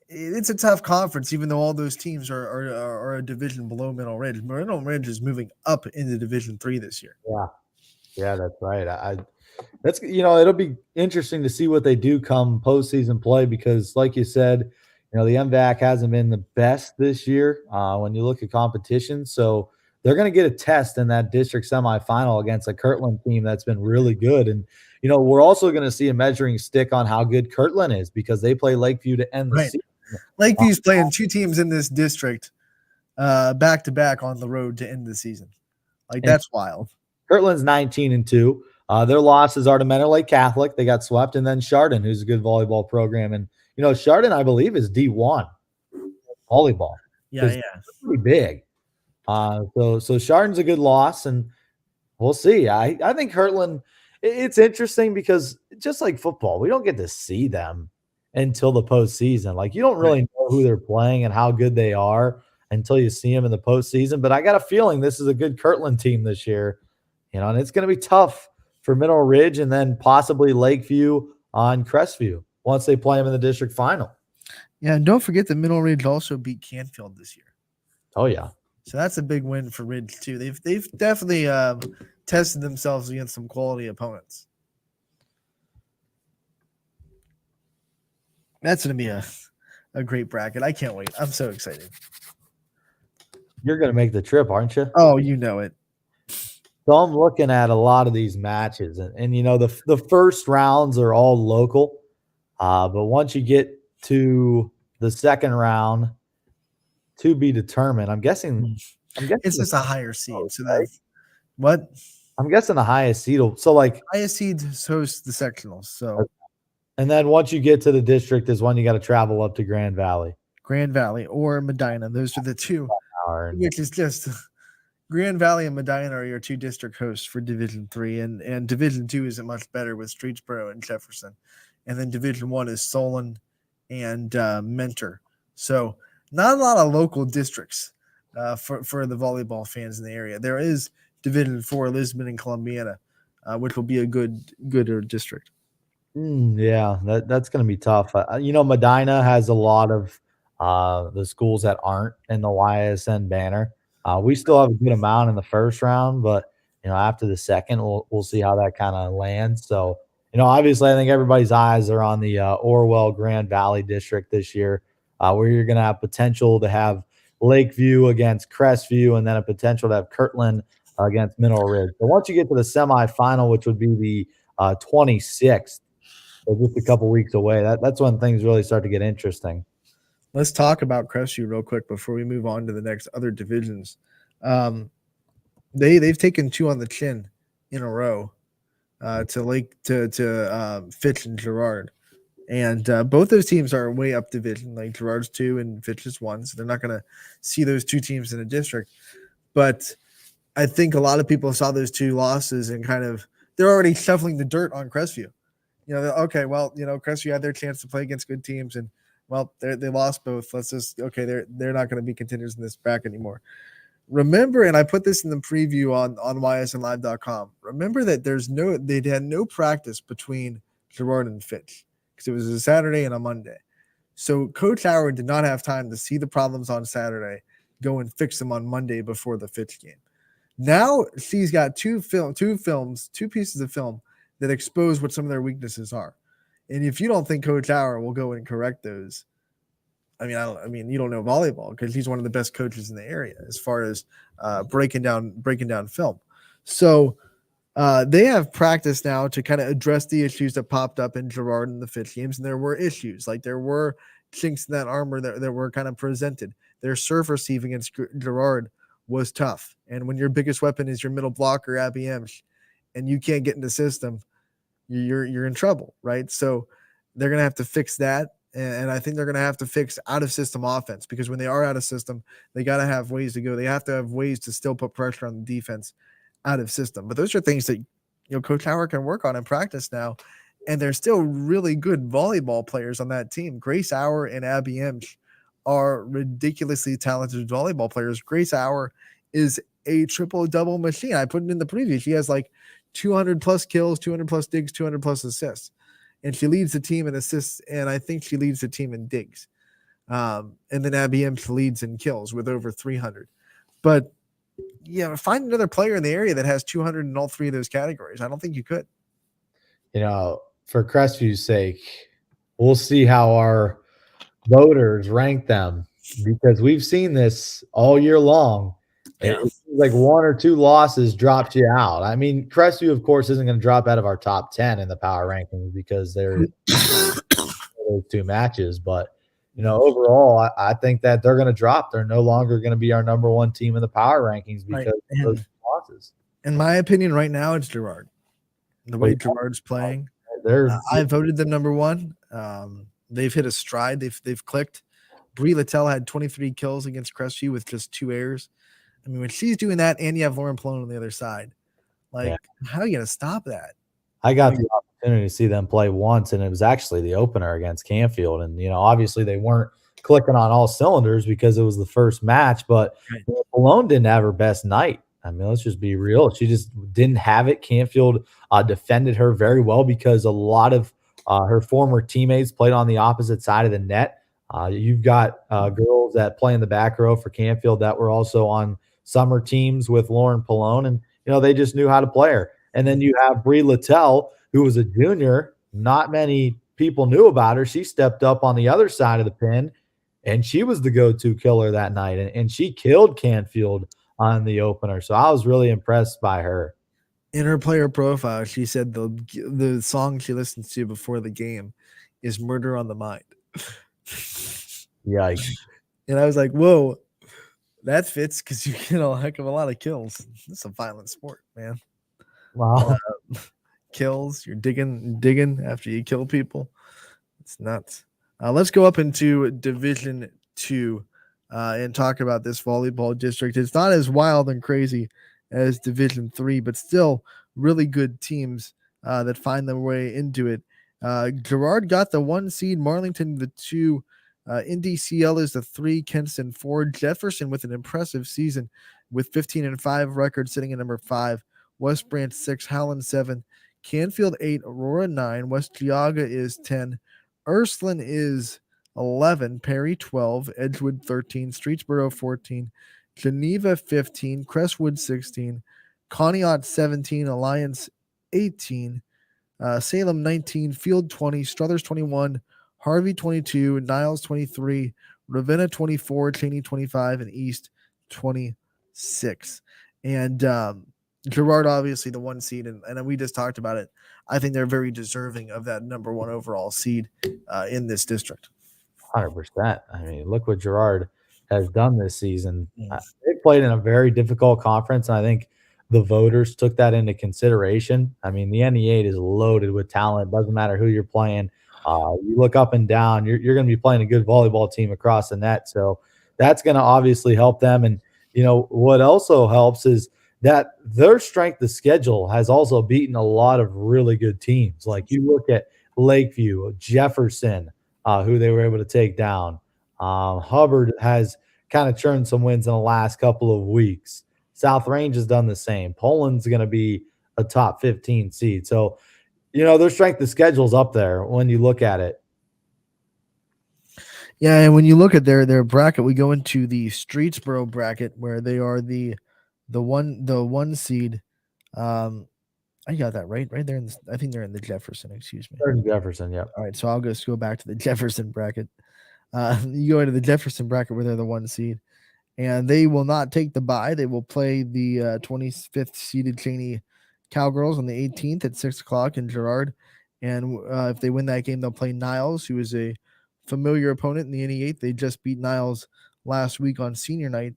it's a tough conference, even though all those teams are a division below Middle Ridge. Middle Ridge is moving up into Division 3 this year. Yeah, that's right. It'll be interesting to see what they do come postseason play because, like you said, the MVAC hasn't been the best this year when you look at competition. So they're going to get a test in that district semifinal against a Kirtland team that's been really good. And, we're also going to see a measuring stick on how good Kirtland is because they play Lakeview to end the season. Lakeview's playing 2 teams in this district back-to-back on the road to end the season. That's wild. Kirtland's 19-2. Their losses are to Mentor Lake Catholic. They got swept. And then Chardon, who's a good volleyball program. And, Chardon, I believe, is D1 volleyball. Yeah. It's pretty big. So Chardon's a good loss, and we'll see. I think Kirtland, it's interesting because just like football, we don't get to see them until the postseason. You don't really know who they're playing and how good they are until you see them in the postseason. But I got a feeling this is a good Kirtland team this year, and it's going to be tough for Mineral Ridge and then possibly Lakeview on Crestview once they play them in the district final. Yeah, and don't forget that Middle Ridge also beat Canfield this year. Oh, yeah. So that's a big win for Ridge, too. They've definitely tested themselves against some quality opponents. That's going to be a great bracket. I can't wait. I'm so excited. You're going to make the trip, aren't you? Oh, you know it. So I'm looking at a lot of these matches, and the first rounds are all local, but once you get to the second round, to be determined. I'm guessing. It's just a higher seed. So right? that's what I'm guessing the highest seed. So like, highest seed hosts the sectionals. So and then once you get to the district is when you got to travel up to Grand Valley. Grand Valley or Medina, those are the two. And Which is just Grand Valley and Medina are your two district hosts for Division 3, and Division 2 isn't much better with Streetsboro and Jefferson, and then Division 1 is Solon and Mentor. So not a lot of local districts for the volleyball fans in the area. There is Division 4, Lisbon and Columbiana, which will be a gooder district. Yeah, that's going to be tough. Medina has a lot of the schools that aren't in the YSN banner. We still have a good amount in the first round, but after the second, we'll see how that kind of lands. So, obviously, I think everybody's eyes are on the Orwell Grand Valley district this year, where you're going to have potential to have Lakeview against Crestview, and then a potential to have Kirtland against Mineral Ridge. So once you get to the semifinal, which would be the 26th, so just a couple weeks away, that's when things really start to get interesting. Let's talk about Crestview real quick before we move on to the next other divisions. They've taken 2 on the chin in a row to Fitch and Girard, and both those teams are way up division. Like Girard's 2 and Fitch is 1, so they're not going to see those two teams in a district. But I think a lot of people saw those 2 losses and they're already shuffling the dirt on Crestview. Crestview had their chance to play against good teams, and they lost both. They're not going to be contenders in this bracket anymore. Remember, and I put this in the preview on ysnlive.com. Remember that they had no practice between Girard and Fitch because it was a Saturday and a Monday. So Coach Howard did not have time to see the problems on Saturday, go and fix them on Monday before the Fitch game. Now she's got two pieces of film that expose what some of their weaknesses are. And if you don't think Coach Howard will go and correct those, you don't know volleyball, because he's one of the best coaches in the area as far as breaking down film. So they have practice now to kind of address the issues that popped up in Girard and the Fitch games. And there were issues, like there were chinks in that armor that were kind of presented. Their serve receive against Girard was tough. And when your biggest weapon is your middle blocker, Abby Emsch, and you can't get in the system, you're in trouble, right? So they're going to have to fix that. And I think they're going to have to fix out-of-system offense, because when they are out of system, they got to have ways to go. They have to have ways to still put pressure on the defense out of system. But those are things that Coach Howard can work on in practice now. And they're still really good volleyball players on that team. Grace Hour and Abby Emsch are ridiculously talented volleyball players. Grace Hour is a triple-double machine. I put it in the preview. She has like 200-plus kills, 200-plus digs, 200-plus assists. And she leads the team in assists, and I think she leads the team in digs. And then Abby Emsch leads in kills with over 300. But, find another player in the area that has 200 in all 3 of those categories. I don't think you could. For Crestview's sake, we'll see how our voters rank them, because we've seen this all year long. Yeah. It seems like 1 or 2 losses dropped you out. I mean, Crestview, of course, isn't going to drop out of our top 10 in the power rankings because they're those 2 matches. But, overall, I think that they're going to drop. They're no longer going to be our number 1 team in the power rankings because of those losses. In my opinion, right now, it's Girard. The way Girard's playing, I voted them number 1. They've hit a stride. They've clicked. Brie Littell had 23 kills against Crestview with just 2 errors. I mean, when she's doing that, and you have Lauren Palone on the other side, how are you going to stop that? I got the opportunity to see them play once, and it was actually the opener against Canfield. And, obviously they weren't clicking on all cylinders because it was the first match, but Palone didn't have her best night. I mean, let's just be real. She just didn't have it. Canfield defended her very well because a lot of her former teammates played on the opposite side of the net. You've got girls that play in the back row for Canfield that were also on summer teams with Lauren Palone, and they just knew how to play her. And then you have Brie Littell, who was a junior. Not many people knew about her. She stepped up on the other side of the pin and she was the go-to killer that night, and she killed Canfield on the opener. So I was really impressed by her. In her player profile, she said the song she listens to before the game is "Murder on the Mind." Yikes. And I was like, whoa, that fits because you get a heck of a lot of kills. It's a violent sport, man. Wow. Kills, you're digging after you kill people. It's nuts. Let's go up into Division 2 and talk about this volleyball district. It's not as wild and crazy as Division 3, but still really good teams that find their way into it. Girard got the 1 seed, Marlington the 2, NDCL is the 3, Kenston 4, Jefferson with an impressive season with 15-5 record sitting at number 5, West Branch 6, Howland 7, Canfield 8, Aurora 9, West Geauga is 10, Ursuline is 11, Perry 12, Edgewood 13, Streetsboro 14, Geneva 15, Crestwood 16, Conneaut 17, Alliance 18, Salem 19, Field 20, Struthers 21, Harvey 22, Niles 23, Ravenna 24, Cheney 25, and East 26. And Girard, obviously, the 1 seed, and we just talked about it. I think they're very deserving of that number 1 overall seed in this district. 100%. I mean, look what Girard has done this season. They played in a very difficult conference, and I think the voters took that into consideration. I mean, the NE8 is loaded with talent. Doesn't matter who you're playing. You look up and down, you're going to be playing a good volleyball team across the net. So that's going to obviously help them. And, you know, what also helps is that their strength of schedule has also beaten a lot of really good teams. Like you look at Lakeview, Jefferson, who they were able to take down. Hubbard has kind of churned some wins in the last couple of weeks. South Range has done the same. Poland's going to be a top 15 seed. So, you know, their strength of schedule's up there when you look at it. Yeah, and when you look at their bracket, we go into the Streetsboro bracket where they are the one seed. I got that right there. I think they're in the Jefferson. Excuse me. They're in Jefferson, yeah. All right, so I'll just go back to the Jefferson bracket. You go into the Jefferson bracket where they're the 1 seed, and they will not take the bye. They will play the 25th seeded Cheney Cowgirls on the 18th at 6:00 in Girard. And if they win that game, they'll play Niles, who is a familiar opponent in the NE8. They just beat Niles last week on senior night.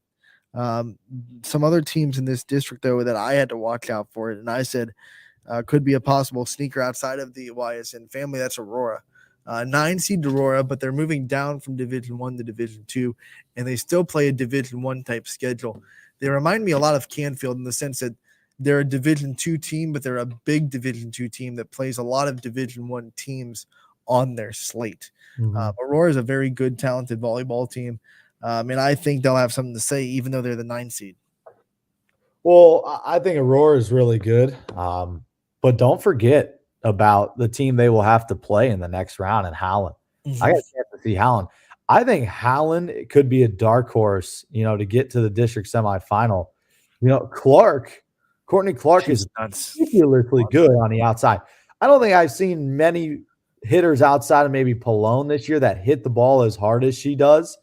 Some other teams in this district, though, that I had to watch out for it, and I said could be a possible sneaker outside of the Ysn family. That's Aurora. 9 seed Aurora, but they're moving down from Division 1 to Division 2, and they still play a Division 1 type schedule. They remind me a lot of Canfield in the sense that they're a Division 2 team, but they're a big Division 2 team that plays a lot of Division 1 teams on their slate. Aurora is a very good, talented volleyball team, and I think they'll have something to say, even though they're the 9 seed. Well, I think Aurora is really good, but don't forget about the team they will have to play in the next round in Howland. I got a chance to see Howland. I think Howland could be a dark horse, you know, to get to the district semifinal. You know, Courtney Clark is ridiculously good on the outside. I don't think I've seen many hitters outside of maybe Pallone this year that hit the ball as hard as she does.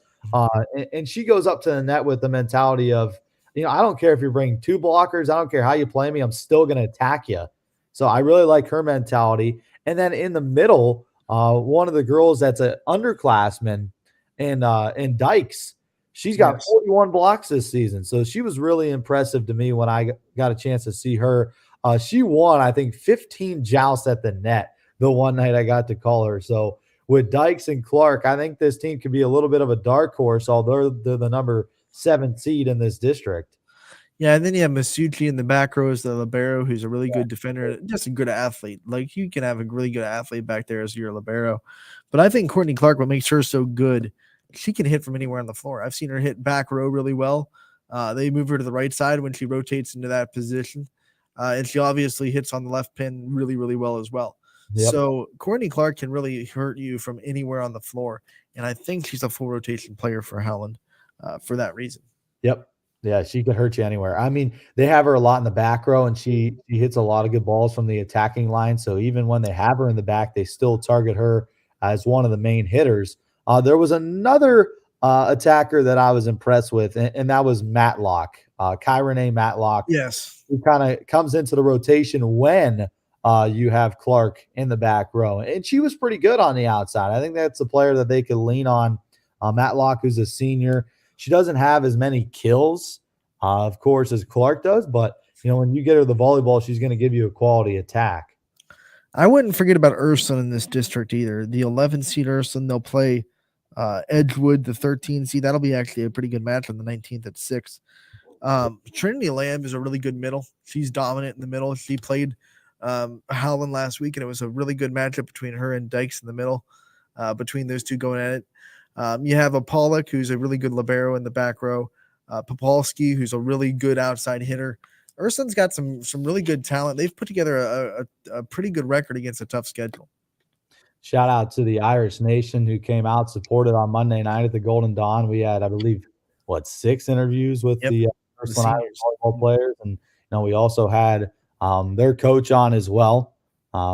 And she goes up to the net with the mentality of, you know, I don't care if you're bringing 2 blockers. I don't care how you play me. I'm still going to attack you. So I really like her mentality. And then in the middle, one of the girls that's an underclassman and Dykes, she's got 41 blocks this season. So she was really impressive to me when I got a chance to see her. She won, I think, 15 jousts at the net the one night I got to call her. So with Dykes and Clark, I think this team could be a little bit of a dark horse, although they're the number 7 seed in this district. Yeah, and then you have Masucci in the back row as the libero, who's a really good defender, just a good athlete. Like, you can have a really good athlete back there as your libero. But I think Courtney Clark, what makes her so good, she can hit from anywhere on the floor. I've seen her hit back row really well. They move her to the right side when she rotates into that position. And she obviously hits on the left pin really, really well as well. Yep. So Courtney Clark can really hurt you from anywhere on the floor. And I think she's a full rotation player for Howland for that reason. Yep. Yeah, she could hurt you anywhere. I mean, they have her a lot in the back row, and she hits a lot of good balls from the attacking line. So even when they have her in the back, they still target her as one of the main hitters. There was another attacker that I was impressed with, and that was Matlock, Kyron Matlock, Yes. who kind of comes into the rotation when you have Clark in the back row. And she was pretty good on the outside. I think that's a player that they could lean on. Matlock, who's a senior. She doesn't have as many kills, of course, as Clark does, but when you get her the volleyball, she's going to give you a quality attack. I wouldn't forget about Ursuline in this district either. The 11 seed Ursuline, they'll play Edgewood, the 13 seed. That'll be actually a pretty good match on the 19th at 6. Trinity Lamb is a really good middle. She's dominant in the middle. She played Howland last week, and it was a really good matchup between her and Dykes in the middle, between those two going at it. You have a Pollock, who's a really good libero in the back row. Popolsky, who's a really good outside hitter. Ursuline's got some really good talent. They've put together a pretty good record against a tough schedule. Shout out to the Irish Nation who came out, supported on Monday night at the Golden Dawn. We had, I believe, 6 interviews with the Ursuline Irish volleyball players, and we also had their coach on as well.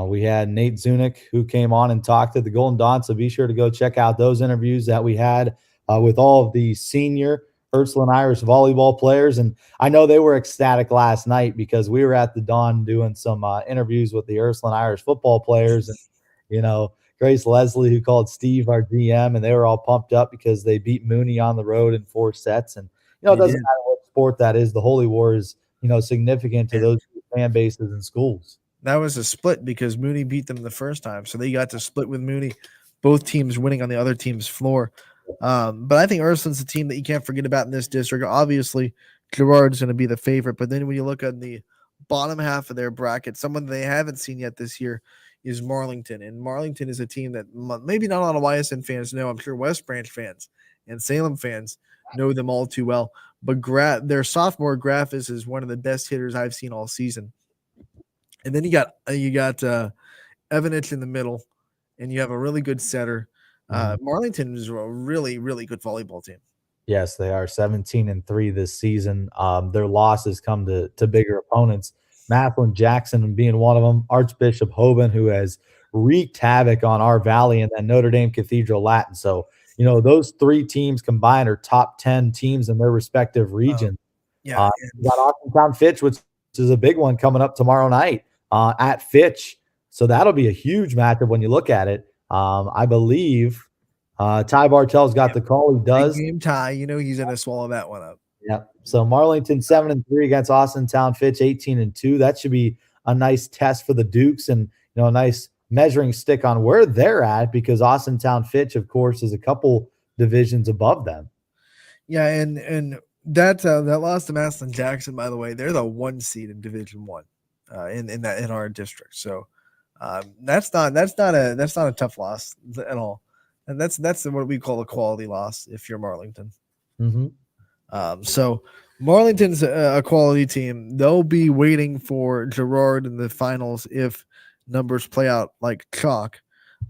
We had Nate Zunick, who came on and talked at the Golden Dawn, so be sure to go check out those interviews that we had with all of the senior Ursuline Irish volleyball players. And I know they were ecstatic last night because we were at the Dawn doing some interviews with the Ursuline Irish football players, and Grace Leslie, who called Steve our GM, and they were all pumped up because they beat Mooney on the road in 4 sets. And it doesn't matter what sport that is, the Holy War is significant to those fan bases and schools. That was a split because Mooney beat them the first time, so they got to split with Mooney, both teams winning on the other team's floor. But I think Ursuline's a team that you can't forget about in this district. Obviously, Girard's going to be the favorite, but then when you look at the bottom half of their bracket, someone they haven't seen yet this year is Marlington. And Marlington is a team that maybe not a lot of Ysn fans know. I'm sure West Branch fans and Salem fans know them all too well. But their sophomore Graffis is one of the best hitters I've seen all season. And then you got Evanich in the middle, and you have a really good setter. Marlington is a really, really good volleyball team. Yes, they are 17-3 this season. Their losses come to bigger opponents. Madeline Jackson being one of them. Archbishop Hoban, who has wreaked havoc on our valley, and then Notre Dame Cathedral Latin. So, those 3 teams combined are top 10 teams in their respective regions. You got Austintown Fitch, which is a big one coming up tomorrow night at Fitch. So that'll be a huge matchup when you look at it. I believe Ty Bartell's got the call. He does. Big game Ty. He's going to swallow that one up. Yep. So Marlington 7-3 against Austintown Fitch 18-2. That should be a nice test for the Dukes and a nice measuring stick on where they're at, because Austintown Fitch, of course, is a couple divisions above them. Yeah, and that loss to Madeline Jackson, by the way, they're the 1 seed in Division 1 in our district. So that's not a tough loss at all, and that's what we call a quality loss if you're Marlington. So Marlington's a quality team. They'll be waiting for Girard in the finals if numbers play out like chalk.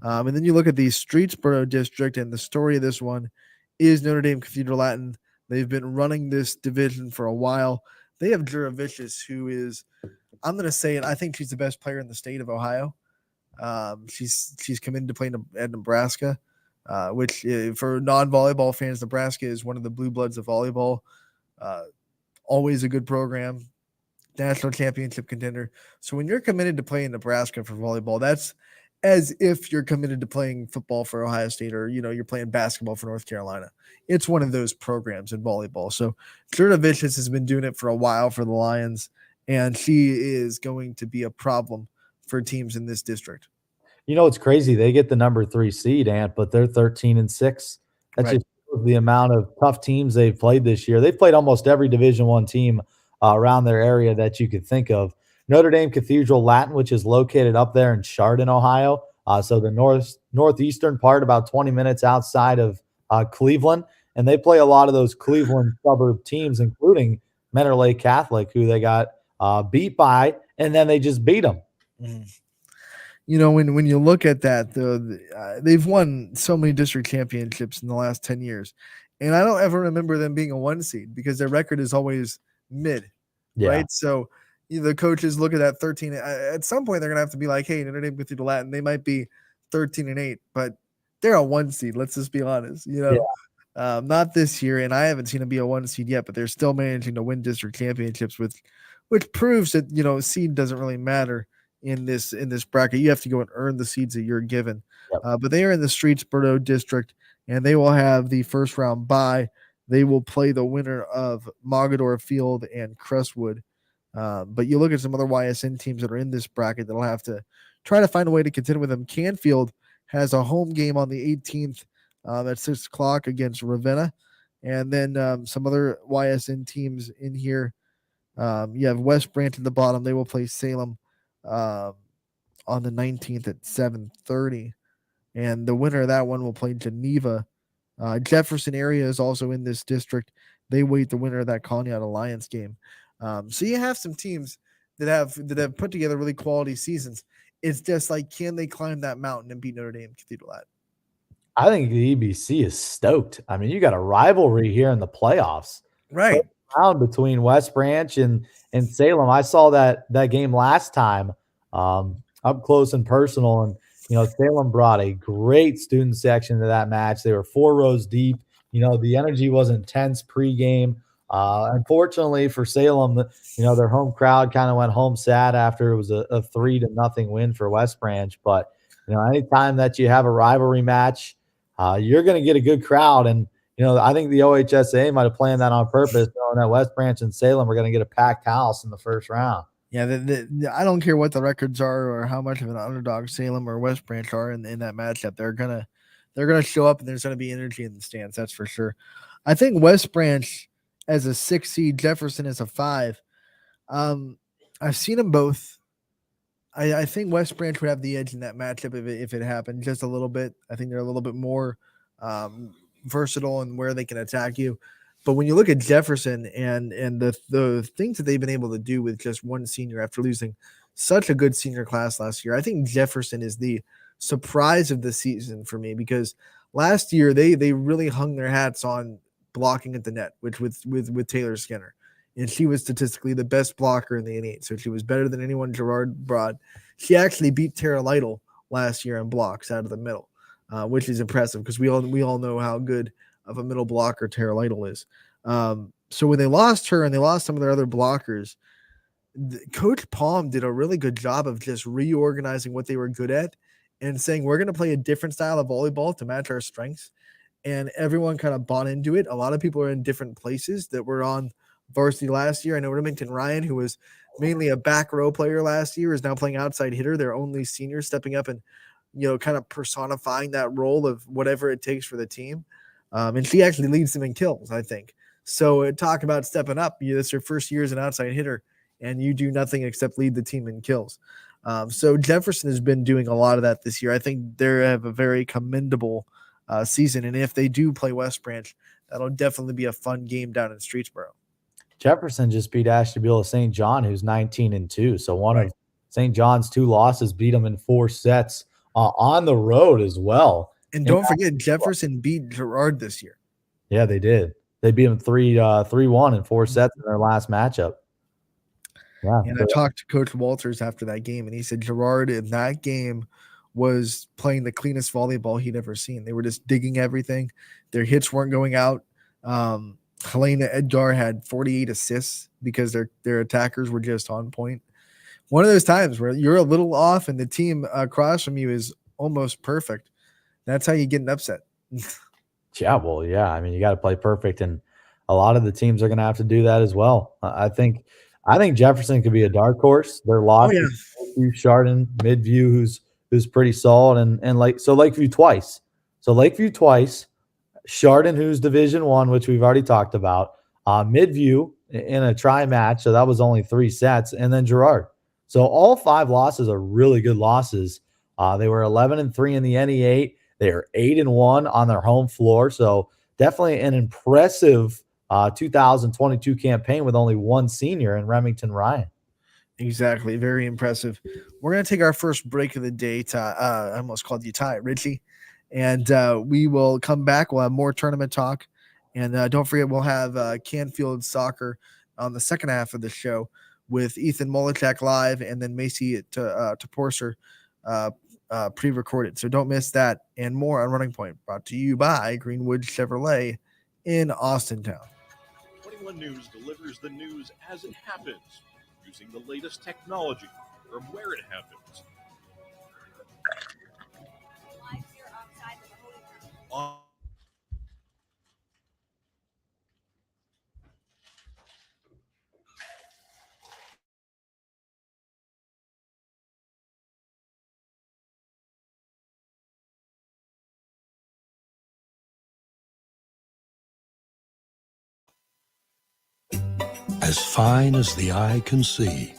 And then you look at the Streetsboro district, and the story of this one is Notre Dame Cathedral Latin. They've been running this division for a while. They have Juravicius, who is, I'm going to say it, I think she's the best player in the state of Ohio. She's come in to play at Nebraska, which for non-volleyball fans, Nebraska is one of the blue bloods of volleyball. Always a good program, national championship contender. So when you're committed to playing Nebraska for volleyball, that's as if you're committed to playing football for Ohio State, or you're playing basketball for North Carolina. It's one of those programs in volleyball. So Juravicius has been doing it for a while for the Lions, and she is going to be a problem for teams in this district. It's crazy. They get the number 3 seed, Ant, but they're 13-6. That's just the amount of tough teams they've played this year. They've played almost every Division I team around their area that you could think of. Notre Dame Cathedral Latin, which is located up there in Chardon, Ohio. So the northeastern part, about 20 minutes outside of Cleveland. And they play a lot of those Cleveland suburb teams, including Mentor Lake Catholic, who they got beat by, and then they just beat them. When you look at that, they've won so many district championships in the last 10 years. And I don't ever remember them being a 1 seed because their record is always mid, right? So the coaches look at that 13. At some point, they're going to have to be like, hey, Notre Dame Cathedral Latin, they might be 13-8, but they're a 1 seed. Let's just be honest, Not this year, and I haven't seen them be a 1 seed yet, but they're still managing to win district championships which proves that seed doesn't really matter in this bracket. You have to go and earn the seeds that you're given. Yep. But they are in the Streetsboro district, and they will have the first round bye. They will play the winner of Mogador Field and Crestwood. But you look at some other YSN teams that are in this bracket that'll have to try to find a way to contend with them. Canfield has a home game on the 18th at 6 o'clock against Ravenna. And then some other YSN teams in here. You have West Branch at the bottom. They will play Salem on the 19th at 7:30. And the winner of that one will play Geneva. Jefferson area is also in this district. They wait the winner of that Conneaut Alliance game. So you have some teams that have put together really quality seasons. It's just like, can they climb that mountain and beat Notre Dame Cathedral at? I think the EBC is stoked. I mean, you got a rivalry here in the playoffs. Right. Between West Branch and Salem. I saw that game last time up close and personal, and Salem brought a great student section to that match. They were 4 rows deep. The energy was intense pregame. Unfortunately for Salem, their home crowd kind of went home sad after it was a 3-0 win for West Branch. But anytime that you have a rivalry match, you're going to get a good crowd. And I think the OHSA might have planned that on purpose, knowing that West Branch and Salem are going to get a packed house in the first round. Yeah, I don't care what the records are or how much of an underdog Salem or West Branch are in that matchup. They're gonna show up, and there's gonna be energy in the stands. That's for sure. I think West Branch as a 6 seed, Jefferson as a 5. I've seen them both. I think West Branch would have the edge in that matchup if it happened just a little bit. I think they're a little bit more versatile in where they can attack you. But when you look at Jefferson and the things that they've been able to do with just one senior after losing such a good senior class last year, I think Jefferson is the surprise of the season for me, because last year they really hung their hats on blocking at the net, which with Taylor Skinner. And she was statistically the best blocker in the N8, so she was better than anyone Gerard brought. She actually beat Tara Lytle last year in blocks out of the middle, which is impressive because we all know how good of a middle blocker Tara Lytle is. So when they lost her and they lost some of their other blockers, Coach Palm did a really good job of just reorganizing what they were good at and saying, we're going to play a different style of volleyball to match our strengths. And everyone kind of bought into it. A lot of people are in different places that were on varsity last year. I know Remington Ryan, who was mainly a back row player last year, is now playing outside hitter. Their only senior stepping up and, kind of personifying that role of whatever it takes for the team. And she actually leads them in kills, I think. So talk about stepping up. That's your first year as an outside hitter, and you do nothing except lead the team in kills. So Jefferson has been doing a lot of that this year. I think they have a very commendable season. And if they do play West Branch, that'll definitely be a fun game down in Streetsboro. Jefferson just beat Ashtabula St. John, who's 19-2. So one of St. John's 2 losses beat them in 4 sets on the road as well. And don't forget, Jefferson beat Gerard this year. Yeah, they did. They beat him 3-1 in 4 sets in their last matchup. Yeah. And I talked to Coach Walters after that game, and he said Gerard in that game was playing the cleanest volleyball he'd ever seen. They were just digging everything. Their hits weren't going out. Helena Edgar had 48 assists because their attackers were just on point. One of those times where you're a little off and the team across from you is almost perfect. That's how you get an upset. Yeah, well, yeah. I mean, you got to play perfect, and a lot of the teams are going to have to do that as well. I think Jefferson could be a dark horse. They're locked. Chardon, Midview, who's pretty solid, and Lakeview twice. So Lakeview twice, Chardon, who's Division I, which we've already talked about. Midview in a try match, so that was only 3 sets, and then Gerard. So all 5 losses are really good losses. They were 11-3 in the NE8. They are 8-1 on their home floor. So definitely an impressive 2022 campaign with only 1 senior in Remington Ryan. Exactly. Very impressive. We're going to take our first break of the day. I almost called you Ty, Richie. And we will come back. We'll have more tournament talk. And don't forget, we'll have Canfield soccer on the second half of the show with Ethan Mullichak live, and then Macy to Porser pre-recorded. So don't miss that and more on Running Point, brought to you by Greenwood Chevrolet in Austintown. 21 News delivers the news as it happens, using the latest technology from where it happens. On As fine as the eye can see,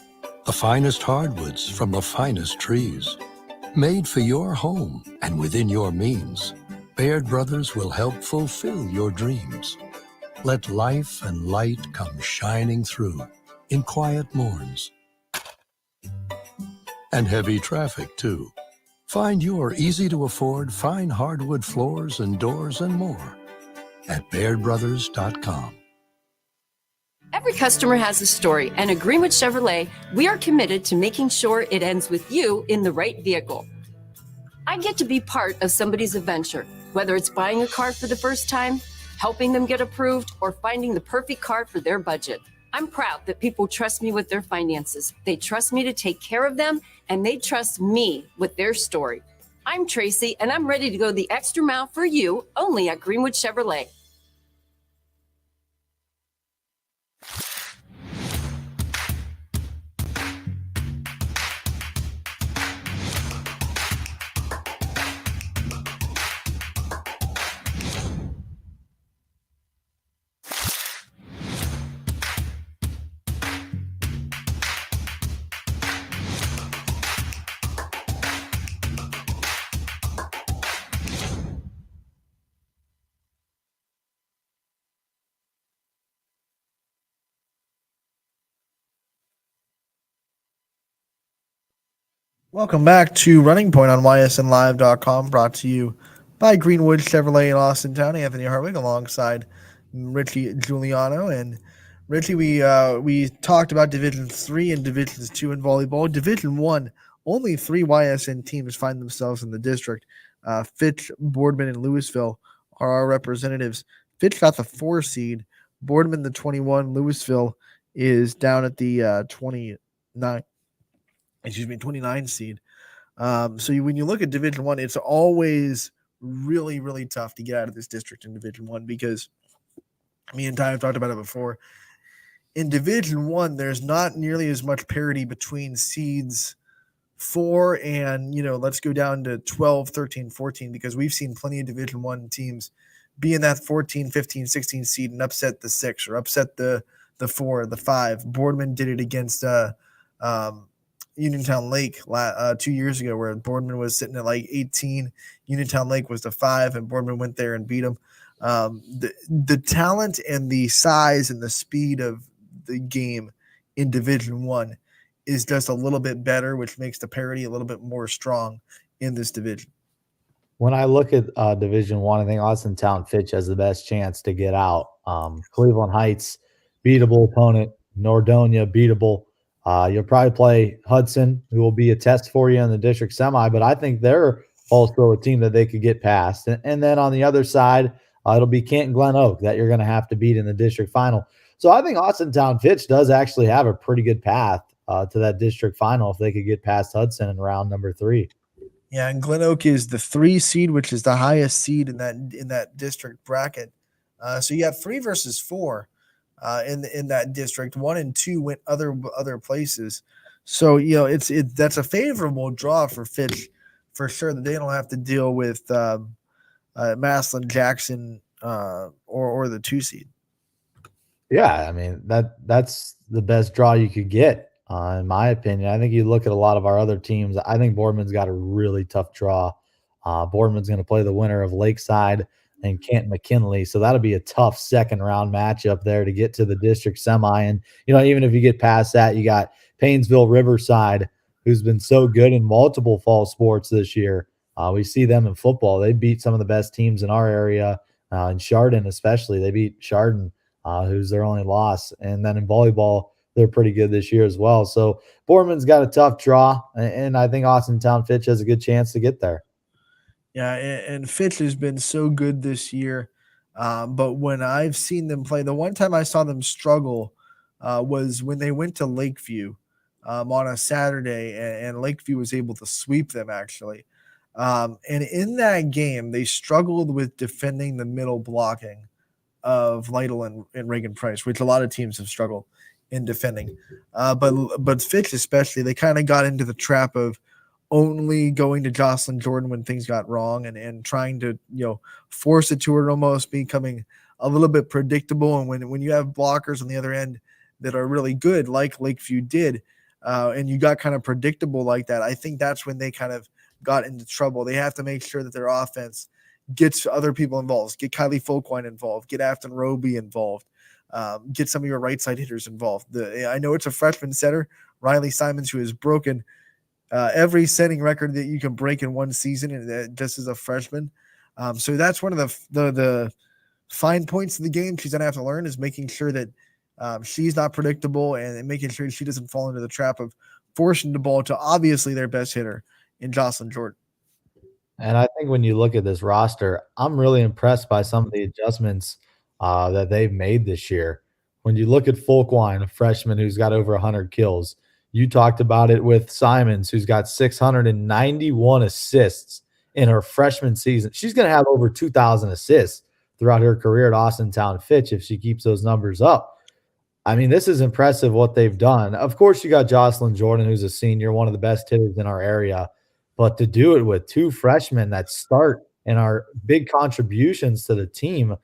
the finest hardwoods from the finest trees. Made for your home and within your means, Baird Brothers will help fulfill your dreams. Let life and light come shining through in quiet morns. And heavy traffic, too. Find your easy-to-afford fine hardwood floors and doors and more at BairdBrothers.com. Every customer has a story, and at Greenwood Chevrolet, we are committed to making sure it ends with you in the right vehicle. I get to be part of somebody's adventure, whether it's buying a car for the first time, helping them get approved, or finding the perfect car for their budget. I'm proud that people trust me with their finances. They trust me to take care of them, and they trust me with their story. I'm Tracy, and I'm ready to go the extra mile for you, only at Greenwood Chevrolet. Welcome back to Running Point on ysnlive.com, brought to you by Greenwood Chevrolet in Austintown. Anthony Hartwig alongside Richie Giuliano. And Richie, we talked about Division 3 and Divisions 2 in volleyball. Division 1, only 3 YSN teams find themselves in the district. Fitch, Boardman, and Louisville are our representatives. Fitch got the 4 seed, Boardman the 21, Louisville is down at the 29 seed. When you look at Division 1, it's always really, really tough to get out of this district in Division 1 because me and Ty have talked about it before. In Division 1, there's not nearly as much parity between seeds 4 and, let's go down to 12, 13, 14, because we've seen plenty of Division 1 teams be in that 14, 15, 16 seed and upset the 6 or upset the 4, the 5. Boardman did it against Uniontown Lake 2 years ago, where Boardman was sitting at like 18. Uniontown Lake was the 5, and Boardman went there and beat them. The talent and the size and the speed of the game in Division 1 is just a little bit better, which makes the parity a little bit more strong in this division. When I look at Division 1, I think Austintown Fitch has the best chance to get out. Cleveland Heights, beatable opponent. Nordonia, beatable. You'll probably play Hudson, who will be a test for you in the district semi, but I think they're also a team that they could get past. And then on the other side, it'll be Canton Glen Oak that you're going to have to beat in the district final. So I think Austintown Fitch does actually have a pretty good path to that district final if they could get past Hudson in round number 3. Yeah, and Glen Oak is the 3 seed, which is the highest seed in that district bracket. So you have 3 versus 4 in that district. 1 and 2 went other places. So that's a favorable draw for Fitch for sure, that they don't have to deal with Maslin, Jackson, or the 2 seed. Yeah, I mean that's the best draw you could get. In my opinion, I think you look at a lot of our other teams. I think Boardman's got a really tough draw. Boardman's going to play the winner of Lakeside and Canton McKinley, so that'll be a tough second round matchup there to get to the district semi. And even if you get past that, you got Paynesville Riverside, who's been so good in multiple fall sports this year. We see them in football; they beat some of the best teams in our area, in Chardon especially. They beat Chardon, who's their only loss, and then in volleyball. they're pretty good this year as well. So Boardman's got a tough draw, and I think Austintown Fitch has a good chance to get there. Yeah, and Fitch has been so good this year. But when I've seen them play, the one time I saw them struggle was when they went to Lakeview on a Saturday, and Lakeview was able to sweep them, actually. And in that game, they struggled with defending the middle blocking of Lytle and Reagan Price, which a lot of teams have struggled in defending. But Fitch especially, they kind of got into the trap of only going to Jocelyn Jordan when things got wrong, and trying to, force it to her, almost becoming a little bit predictable. And when you have blockers on the other end that are really good, like Lakeview did, and you got kind of predictable like that, I think that's when they kind of got into trouble. They have to make sure that their offense gets other people involved, get Kylie Folkwine involved, get Afton Roby involved, get some of your right side hitters involved. I know it's a freshman setter, Riley Simons, who has broken every setting record that you can break in one season, and just as a freshman. So that's one of the fine points of the game she's going to have to learn, is making sure that she's not predictable, and making sure she doesn't fall into the trap of forcing the ball to obviously their best hitter in Jocelyn Jordan. And I think when you look at this roster, I'm really impressed by some of the adjustments that they've made this year. When you look at Folkwine, a freshman who's got over 100 kills, you talked about it with Simons, who's got 691 assists in her freshman season. She's going to have over 2,000 assists throughout her career at Austintown Fitch if she keeps those numbers up. I mean, this is impressive what they've done. Of course, you got Jocelyn Jordan, who's a senior, one of the best hitters in our area. But to do it with two freshmen that start and are big contributions to the team,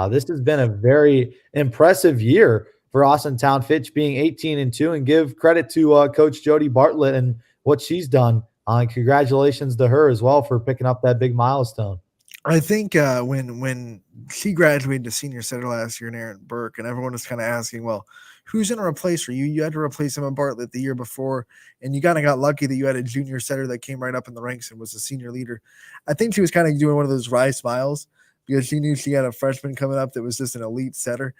this has been a very impressive year for Austintown Fitch, being 18-2, and give credit to Coach Jody Bartlett and what she's done. Congratulations to her as well for picking up that big milestone. I think when she graduated to senior setter last year in Aaron Burke, and everyone was kind of asking, well, who's going to replace her? You had to replace Emma Bartlett the year before, and you kind of got lucky that you had a junior setter that came right up in the ranks and was a senior leader. I think she was kind of doing one of those wry smiles, because she knew she had a freshman coming up that was just an elite setter.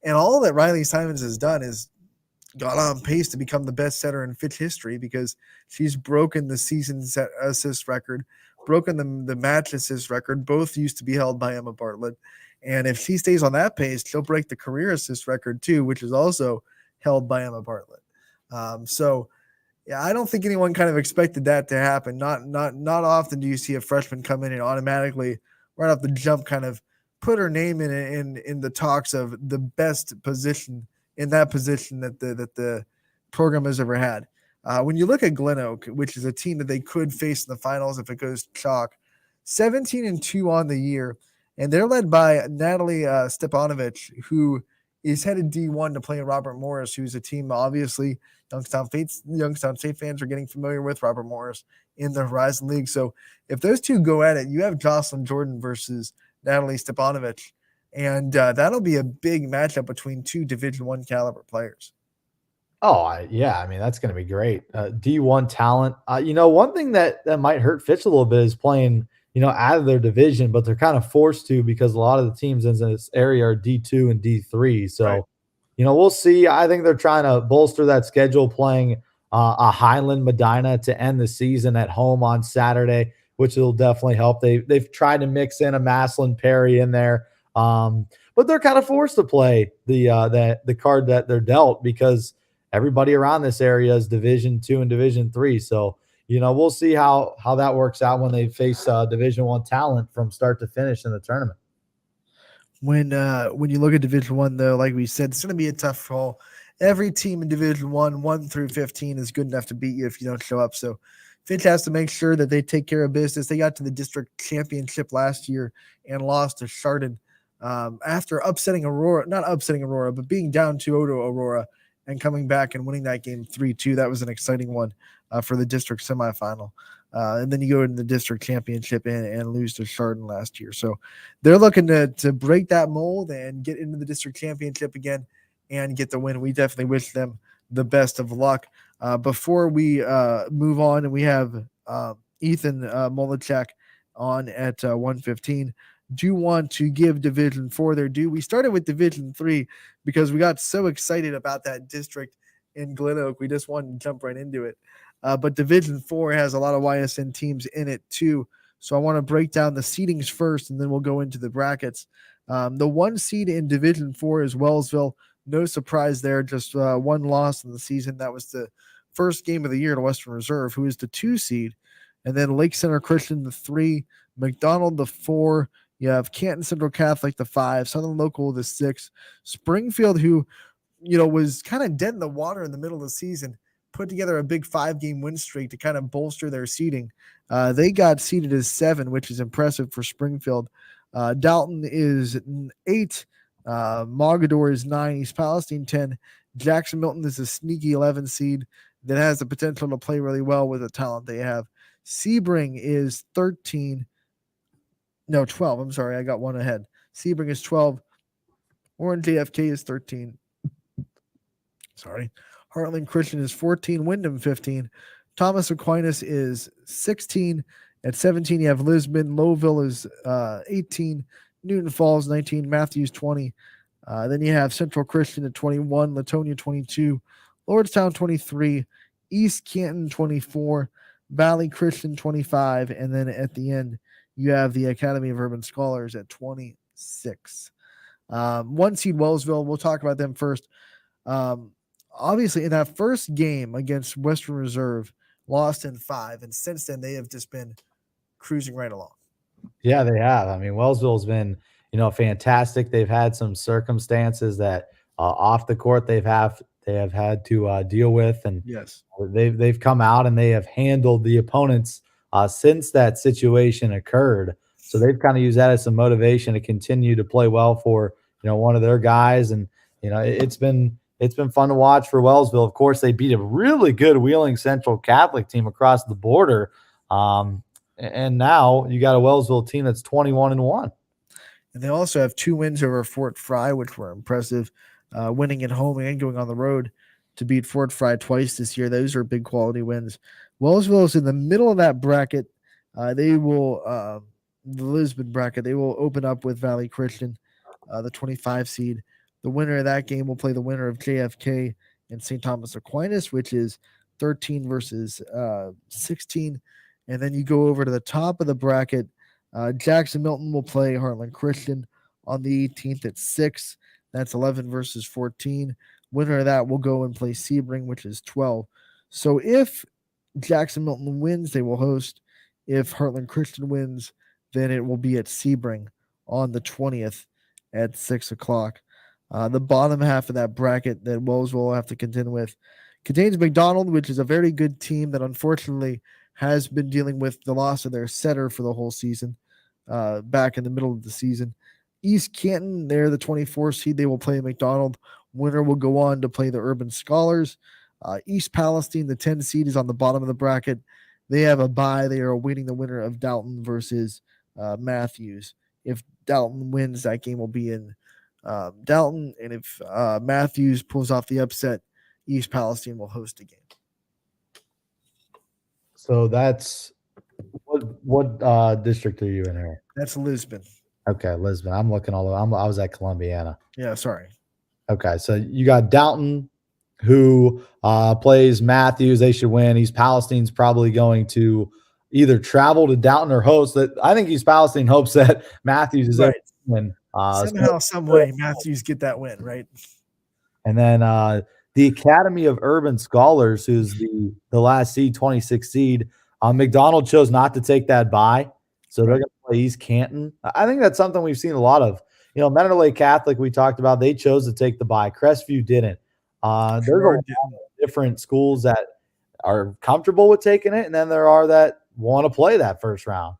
And all that Riley Simons has done is got on pace to become the best setter in Fitch history, because she's broken the season assist record, broken the match assist record. Both used to be held by Emma Bartlett. And if she stays on that pace, she'll break the career assist record too, which is also held by Emma Bartlett. So yeah, I don't think anyone kind of expected that to happen. Not often do you see a freshman come in and automatically right off the jump kind of put her name in the talks of the best position in that position that the program has ever had. When you look at Glen Oak, which is a team that they could face in the finals if it goes chalk, 17-2 on the year, and they're led by Natalie Stepanovich, who is headed D1 to play Robert Morris, who's a team obviously Youngstown State fans are getting familiar with Robert Morris in the Horizon League. So if those two go at it, you have Jocelyn Jordan versus Natalie Stepanovich, and that'll be a big matchup between two Division I caliber players. Oh, yeah. I mean, that's going to be great. D1 talent. One thing that might hurt Fitch a little bit is playing, out of their division, but they're kind of forced to, because a lot of the teams in this area are D2 and D3. So, right. We'll see. I think they're trying to bolster that schedule, playing a Highland Medina to end the season at home on Saturday, which will definitely help. They've tried to mix in a Maslin Perry in there, but they're kind of forced to play the card that they're dealt, because everybody around this area is Division II and Division III. So, we'll see how that works out when they face Division I talent from start to finish in the tournament. When you look at Division I, though, like we said, it's going to be a tough call. Every team in Division I, 1 through 15, is good enough to beat you if you don't show up. So Fitch has to make sure that they take care of business. They got to the district championship last year and lost to Chardon after upsetting Aurora, not upsetting Aurora, but being down 2-0 to Aurora and coming back and winning that game 3-2. That was an exciting one for the district semifinal. And then you go into the district championship and lose to Chardon last year. So they're looking to break that mold and get into the district championship again and get the win. We definitely wish them the best of luck. Before we move on, and we have Ysn Mullichak on at 1:15. Do want to give Division 4 their due. We started with Division 3 because we got so excited about that district in Glen Oak. We just wanted to jump right into it. But Division 4 has a lot of YSN teams in it too. So I want to break down the seedings first, and then we'll go into the brackets. The 1 seed in Division 4 is Wellsville. No surprise there, just 1 loss in the season. That was the first game of the year to Western Reserve, who is the 2 seed. And then Lake Center Christian, the 3, McDonald, the 4. You have Canton Central Catholic, the 5, Southern Local, the 6, Springfield, who, was kind of dead in the water in the middle of the season, put together a big 5-game win streak to kind of bolster their seeding. They got seeded as 7, which is impressive for Springfield. Dalton is 8. Mogador is 9. East Palestine 10. Jackson Milton is a sneaky 11 seed that has the potential to play really well with the talent they have. Sebring is 13. No, 12. I'm sorry. I got one ahead. Sebring is 12. Warren JFK is 13. Sorry. Heartland Christian is 14. Wyndham 15. Thomas Aquinas is 16. At 17, you have Lisbon. Lowville is 18. Newton Falls 19. Matthews 20. Then you have Central Christian at 21. Latonia 22. Lordstown 23. East Canton 24. Valley Christian 25. And then at the end, you have the Academy of Urban Scholars at 26. 1 seed Wellsville. We'll talk about them first. Obviously, in that first game against Western Reserve, lost in 5. And since then, they have just been cruising right along. Yeah, they have. I mean, Wellsville's been, fantastic. They've had some circumstances that off the court they have had to deal with, and yes, they've come out and they have handled the opponents since that situation occurred. So they've kind of used that as some motivation to continue to play well for one of their guys, and it's been fun to watch for Wellsville. Of course, they beat a really good Wheeling Central Catholic team across the border. And now you got a Wellsville team that's 21-1. And they also have 2 wins over Fort Fry, which were impressive, winning at home and going on the road to beat Fort Fry twice this year. Those are big quality wins. Wellsville is in the middle of that bracket. They will, the Lisbon bracket, they will open up with Valley Christian, the 25 seed. The winner of that game will play the winner of JFK and St. Thomas Aquinas, which is 13 versus 16. And then you go over to the top of the bracket. Jackson Milton will play Heartland Christian on the 18th at 6. That's 11 versus 14. Winner of that will go and play Sebring, which is 12. So if Jackson Milton wins, they will host. If Heartland Christian wins, then it will be at Sebring on the 20th at 6 o'clock. The bottom half of that bracket that Wellsville will have to contend with contains McDonald, which is a very good team that unfortunately has been dealing with the loss of their setter for the whole season, back in the middle of the season. East Canton, they're the 24th seed. They will play McDonald. Winner will go on to play the Urban Scholars. East Palestine, the 10 seed, is on the bottom of the bracket. They have a bye. They are awaiting the winner of Dalton versus Matthews. If Dalton wins, that game will be in Dalton. And if Matthews pulls off the upset, East Palestine will host a game. So that's what district are you in here? That's Lisbon. Okay, Lisbon. I'm looking all over. I was at Columbiana. Yeah, sorry. Okay, so you got Dalton, who plays Matthews. They should win. East Palestine's probably going to either travel to Dalton or host. That I think East Palestine hopes that Matthews is right. Able to win. Somehow, some way, Matthews get that win, right? And then the Academy of Urban Scholars, who's the last seed, 26 seed. McDonald chose not to take that bye, so they're going to play East Canton. I think that's something we've seen a lot of. Mentor Lake Catholic, we talked about, they chose to take the bye. Crestview didn't. There's a lot of different schools that are comfortable with taking it, and then there are that want to play that first round.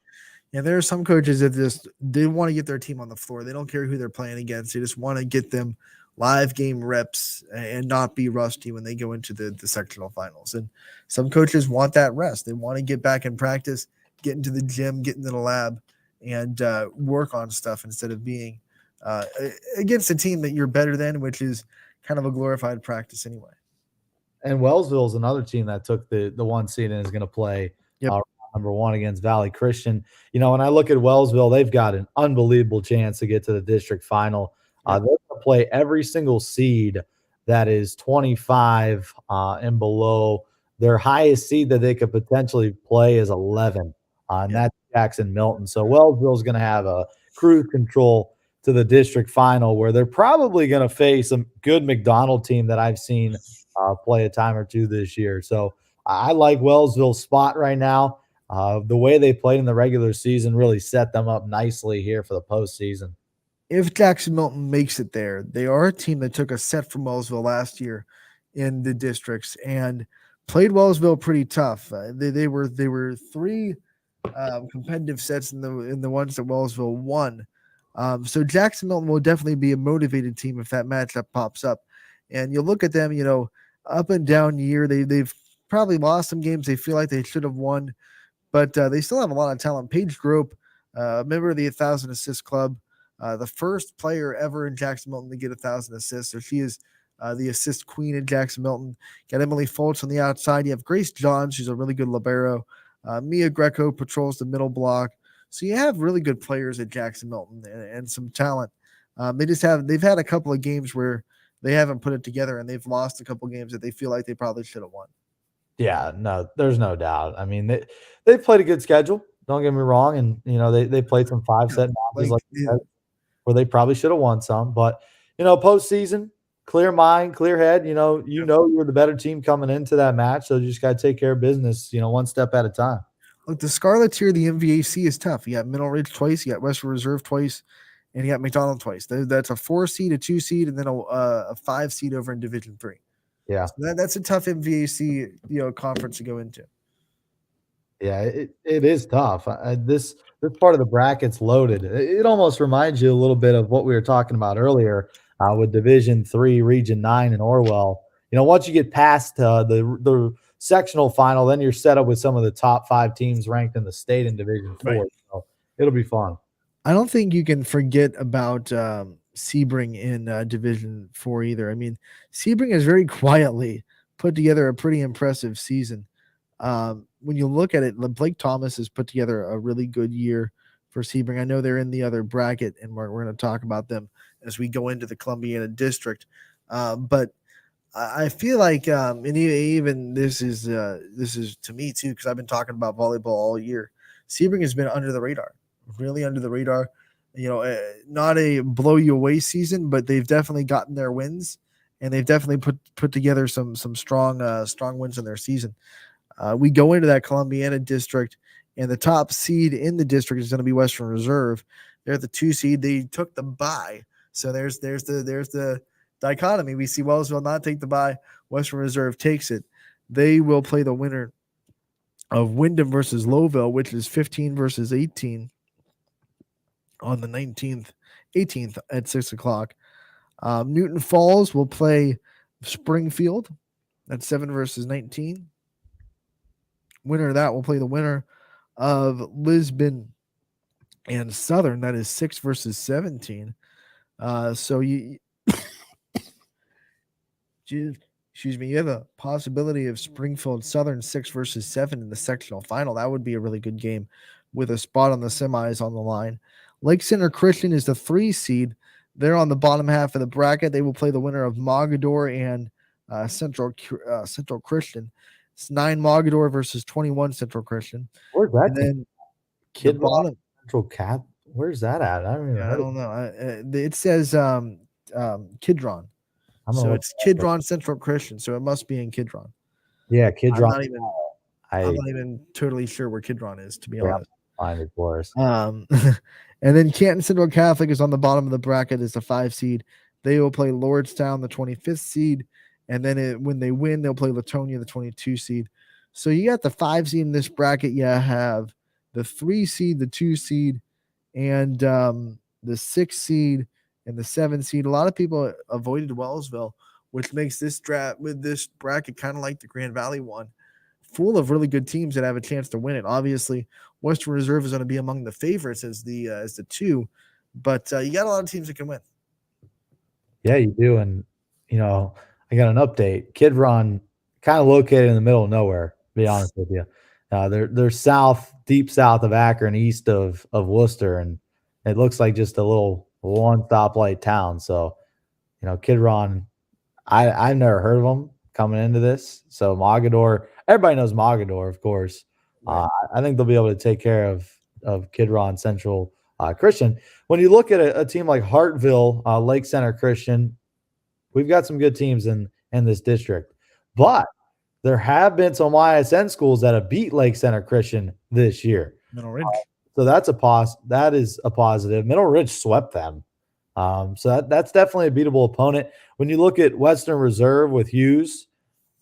Yeah, there are some coaches that they want to get their team on the floor. They don't care who they're playing against. They just want to get them live game reps and not be rusty when they go into the sectional finals. And some coaches want that rest. They want to get back in practice, get into the gym, get into the lab, and work on stuff instead of being against a team that you're better than, which is kind of a glorified practice anyway. And Wellsville is another team that took the 1 seed and is going to play number 1 against Valley Christian. When I look at Wellsville, they've got an unbelievable chance to get to the district final. They're going to play every single seed that is 25 and below. Their highest seed that they could potentially play is 11, and that's Jackson Milton. So Wellsville's going to have a cruise control to the district final, where they're probably going to face a good McDonald team that I've seen play a time or two this year. So I like Wellsville's spot right now. The way they played in the regular season really set them up nicely here for the postseason. If Jackson Milton makes it there, they are a team that took a set from Wellsville last year in the districts and played Wellsville pretty tough. They were 3 competitive sets in the ones that Wellsville won. So Jackson Milton will definitely be a motivated team if that matchup pops up. And you look at them, up and down year, they've probably lost some games they feel like they should have won, but they still have a lot of talent. Paige Grope, member of the 1,000 Assist Club, the first player ever in Jackson Milton to get 1,000 assists. So she is the assist queen in Jackson Milton. Got Emily Foltz on the outside. You have Grace Johns, she's a really good libero. Mia Greco patrols the middle block. So you have really good players at Jackson Milton and some talent. They've had a couple of games where they haven't put it together, and they've lost a couple of games that they feel like they probably should have won. Yeah, no, there's no doubt. I mean, they played a good schedule. Don't get me wrong, and they played some 5-set matches where they probably should have won some. But postseason, clear mind, clear head. You're the better team coming into that match, so you just got to take care of business. One step at a time. Look, the Scarlets here, the MVAC is tough. You got Middle Ridge twice, you got Western Reserve twice, and you got McDonald twice. That's a 4 seed, a 2 seed, and then a 5 seed over in Division 3. Yeah, so that's a tough MVAC conference to go into. Yeah, it is tough. This part of the bracket's loaded. It almost reminds you a little bit of what we were talking about earlier with Division 3, Region 9, and Orwell. Once you get past the sectional final, then you're set up with some of the top 5 teams ranked in the state in Division 4. Right. So it'll be fun. I don't think you can forget about Sebring in Division 4 either. I mean, Sebring has very quietly put together a pretty impressive season. When you look at it, Blake Thomas has put together a really good year for Sebring. I know they're in the other bracket, and we're going to talk about them as we go into the Columbiana District. But I feel like, and even this is to me too, because I've been talking about volleyball all year. Sebring has been under the radar, really under the radar. Not a blow you away season, but they've definitely gotten their wins, and they've definitely put together some strong wins in their season. We go into that Columbiana District, and the top seed in the district is going to be Western Reserve. They're the 2 seed. They took the bye, so there's the dichotomy. We see Wellsville not take the bye. Western Reserve takes it. They will play the winner of Wyndham versus Lowville, which is 15 versus 18 on the 18th at 6 o'clock. Newton Falls will play Springfield. That's 7 versus 19. Winner of that will play the winner of Lisbon and Southern. That is 6 versus 17. So you have a possibility of Springfield Southern 6 versus 7 in the sectional final. That would be a really good game with a spot on the semis on the line. Lake Center Christian is the 3 seed. They're on the bottom half of the bracket. They will play the winner of Mogador and Central Christian. It's 9 Mogador versus 21 Central Christian. Where's that? And then Kidron Central Cap. Where's that at? I don't know. It says Kidron. So it's Kidron Central Christian. So it must be in Kidron. Yeah, Kidron. I'm not even totally sure where Kidron is, to be honest. Fine, of course. And then Canton Central Catholic is on the bottom of the bracket as a 5 seed. They will play Lordstown, the 25th seed. And then when they win, they'll play Latonia, the 22 seed. So you got the 5 seed in this bracket. You have the 3 seed, the 2 seed, and the 6 seed and the 7 seed. A lot of people avoided Wellsville, which makes this bracket kind of like the Grand Valley one, full of really good teams that have a chance to win it. Obviously, Western Reserve is going to be among the favorites as the 2, but you got a lot of teams that can win. Yeah, you do, and I got an update. Kidron, kind of located in the middle of nowhere, to be honest with you. They're south, deep south of Akron, east of Worcester, and it looks like just a little one stoplight town. So, Kidron, I've never heard of them coming into this. So Mogador, everybody knows Mogador, of course. I think they'll be able to take care of Kidron Central Christian. When you look at a team like Hartville, Lake Center Christian, we've got some good teams in this district, but there have been some YSN schools that have beat Lake Center Christian this year. Middle Ridge. So that is a positive. Middle Ridge swept them. So that's definitely a beatable opponent. When you look at Western Reserve with Hughes,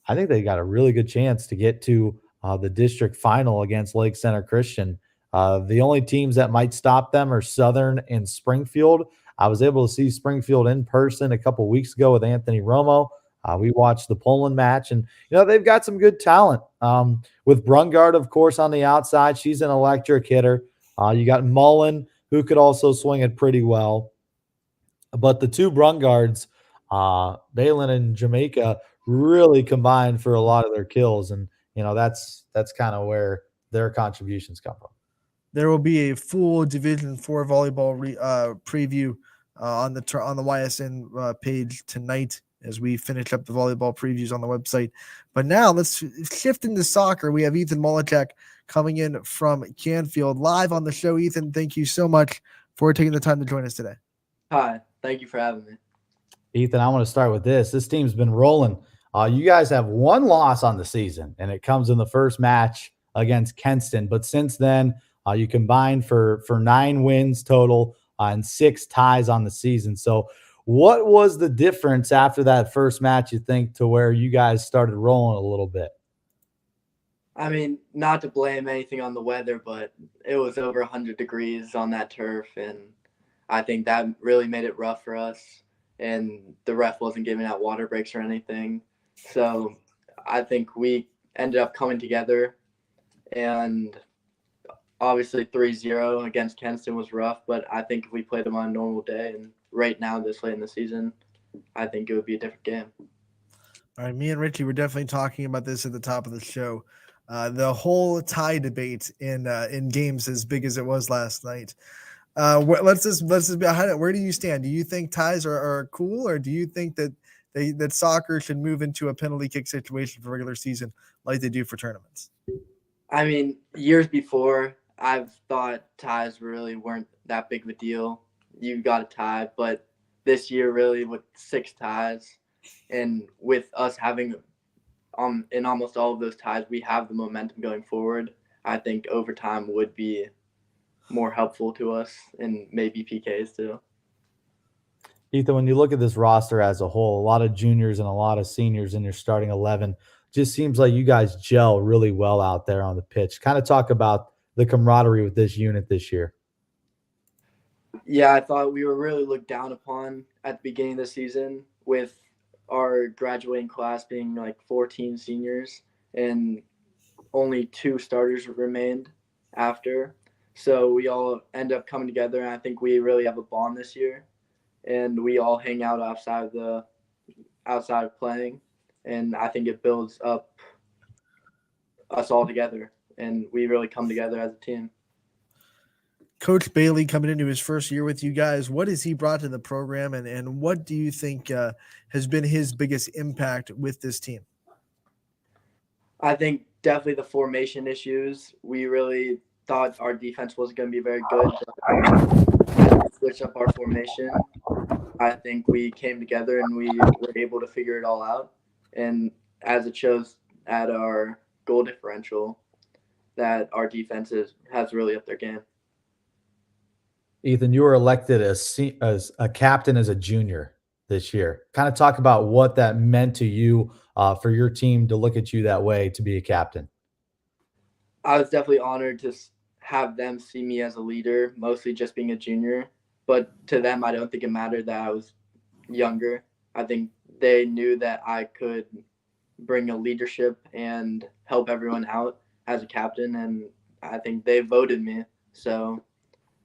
I think they got a really good chance to get to the district final against Lake Center Christian. The only teams that might stop them are Southern and Springfield. I was able to see Springfield in person a couple weeks ago with Anthony Romo. We watched the Poland match, and they've got some good talent. With Brungard, of course, on the outside, she's an electric hitter. You got Mullen, who could also swing it pretty well. But the two Brungards, Balin and Jamaica, really combined for a lot of their kills, and that's kind of where their contributions come from. There will be a full Division 4 volleyball preview on the YSN page tonight as we finish up the volleyball previews on the website. But now let's shift into soccer. We have Ysn Mullichak coming in from Canfield live on the show. Ysn, thank you so much for taking the time to join us today. Hi, thank you for having me. Ysn, I want to start with this. This team's been rolling. You guys have one loss on the season, and it comes in the first match against Kenston. But since then, you combined for 9 wins total and 6 ties on the season. So what was the difference after that first match, you think, to where you guys started rolling a little bit? I mean, not to blame anything on the weather, but it was over 100 degrees on that turf, and I think that really made it rough for us, and the ref wasn't giving out water breaks or anything. So I think we ended up coming together, and obviously 3-0 against Kenston was rough, but I think if we played them on a normal day and right now this late in the season, I think it would be a different game. All right, me and Richie were definitely talking about this at the top of the show. The whole tie debate in games as big as it was last night. Let's just be behind it. Where do you stand? Do you think ties are cool, or do you think that that soccer should move into a penalty kick situation for regular season like they do for tournaments? I mean, years before, I've thought ties really weren't that big of a deal. You got a tie, but this year really with 6 ties and with us having in almost all of those ties, we have the momentum going forward. I think overtime would be more helpful to us, and maybe PKs too. Ysn, when you look at this roster as a whole, a lot of juniors and a lot of seniors in your starting 11, just seems like you guys gel really well out there on the pitch. Kind of talk about the camaraderie with this unit this year. Yeah, I thought we were really looked down upon at the beginning of the season, with our graduating class being like 14 seniors and only 2 starters remained after. So we all end up coming together, and I think we really have a bond this year. And we all hang out outside of playing, and I think it builds up us all together, and we really come together as a team. Coach Bailey coming into his first year with you guys, what has he brought to the program, and what do you think has been his biggest impact with this team? I think definitely the formation issues. We really thought our defense wasn't going to be very good. Switch up our formation. I think we came together and we were able to figure it all out. And as it shows at our goal differential, that our defense has really upped their game. Ysn, you were elected as a captain as a junior this year. Kind of talk about what that meant to you for your team to look at you that way, to be a captain. I was definitely honored to have them see me as a leader, mostly just being a junior. But to them, I don't think it mattered that I was younger. I think they knew that I could bring a leadership and help everyone out as a captain, and I think they voted me. So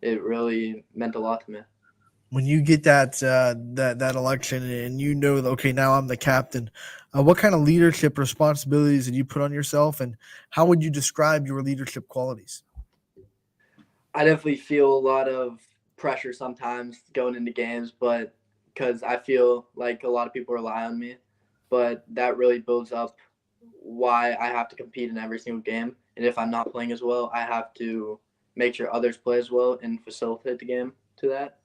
it really meant a lot to me. When you get that election and you know, okay, now I'm the captain, what kind of leadership responsibilities did you put on yourself, and how would you describe your leadership qualities? I definitely feel a lot of pressure sometimes going into games, but because I feel like a lot of people rely on me, but that really builds up why I have to compete in every single game. And if I'm not playing as well, I have to make sure others play as well and facilitate the game to that.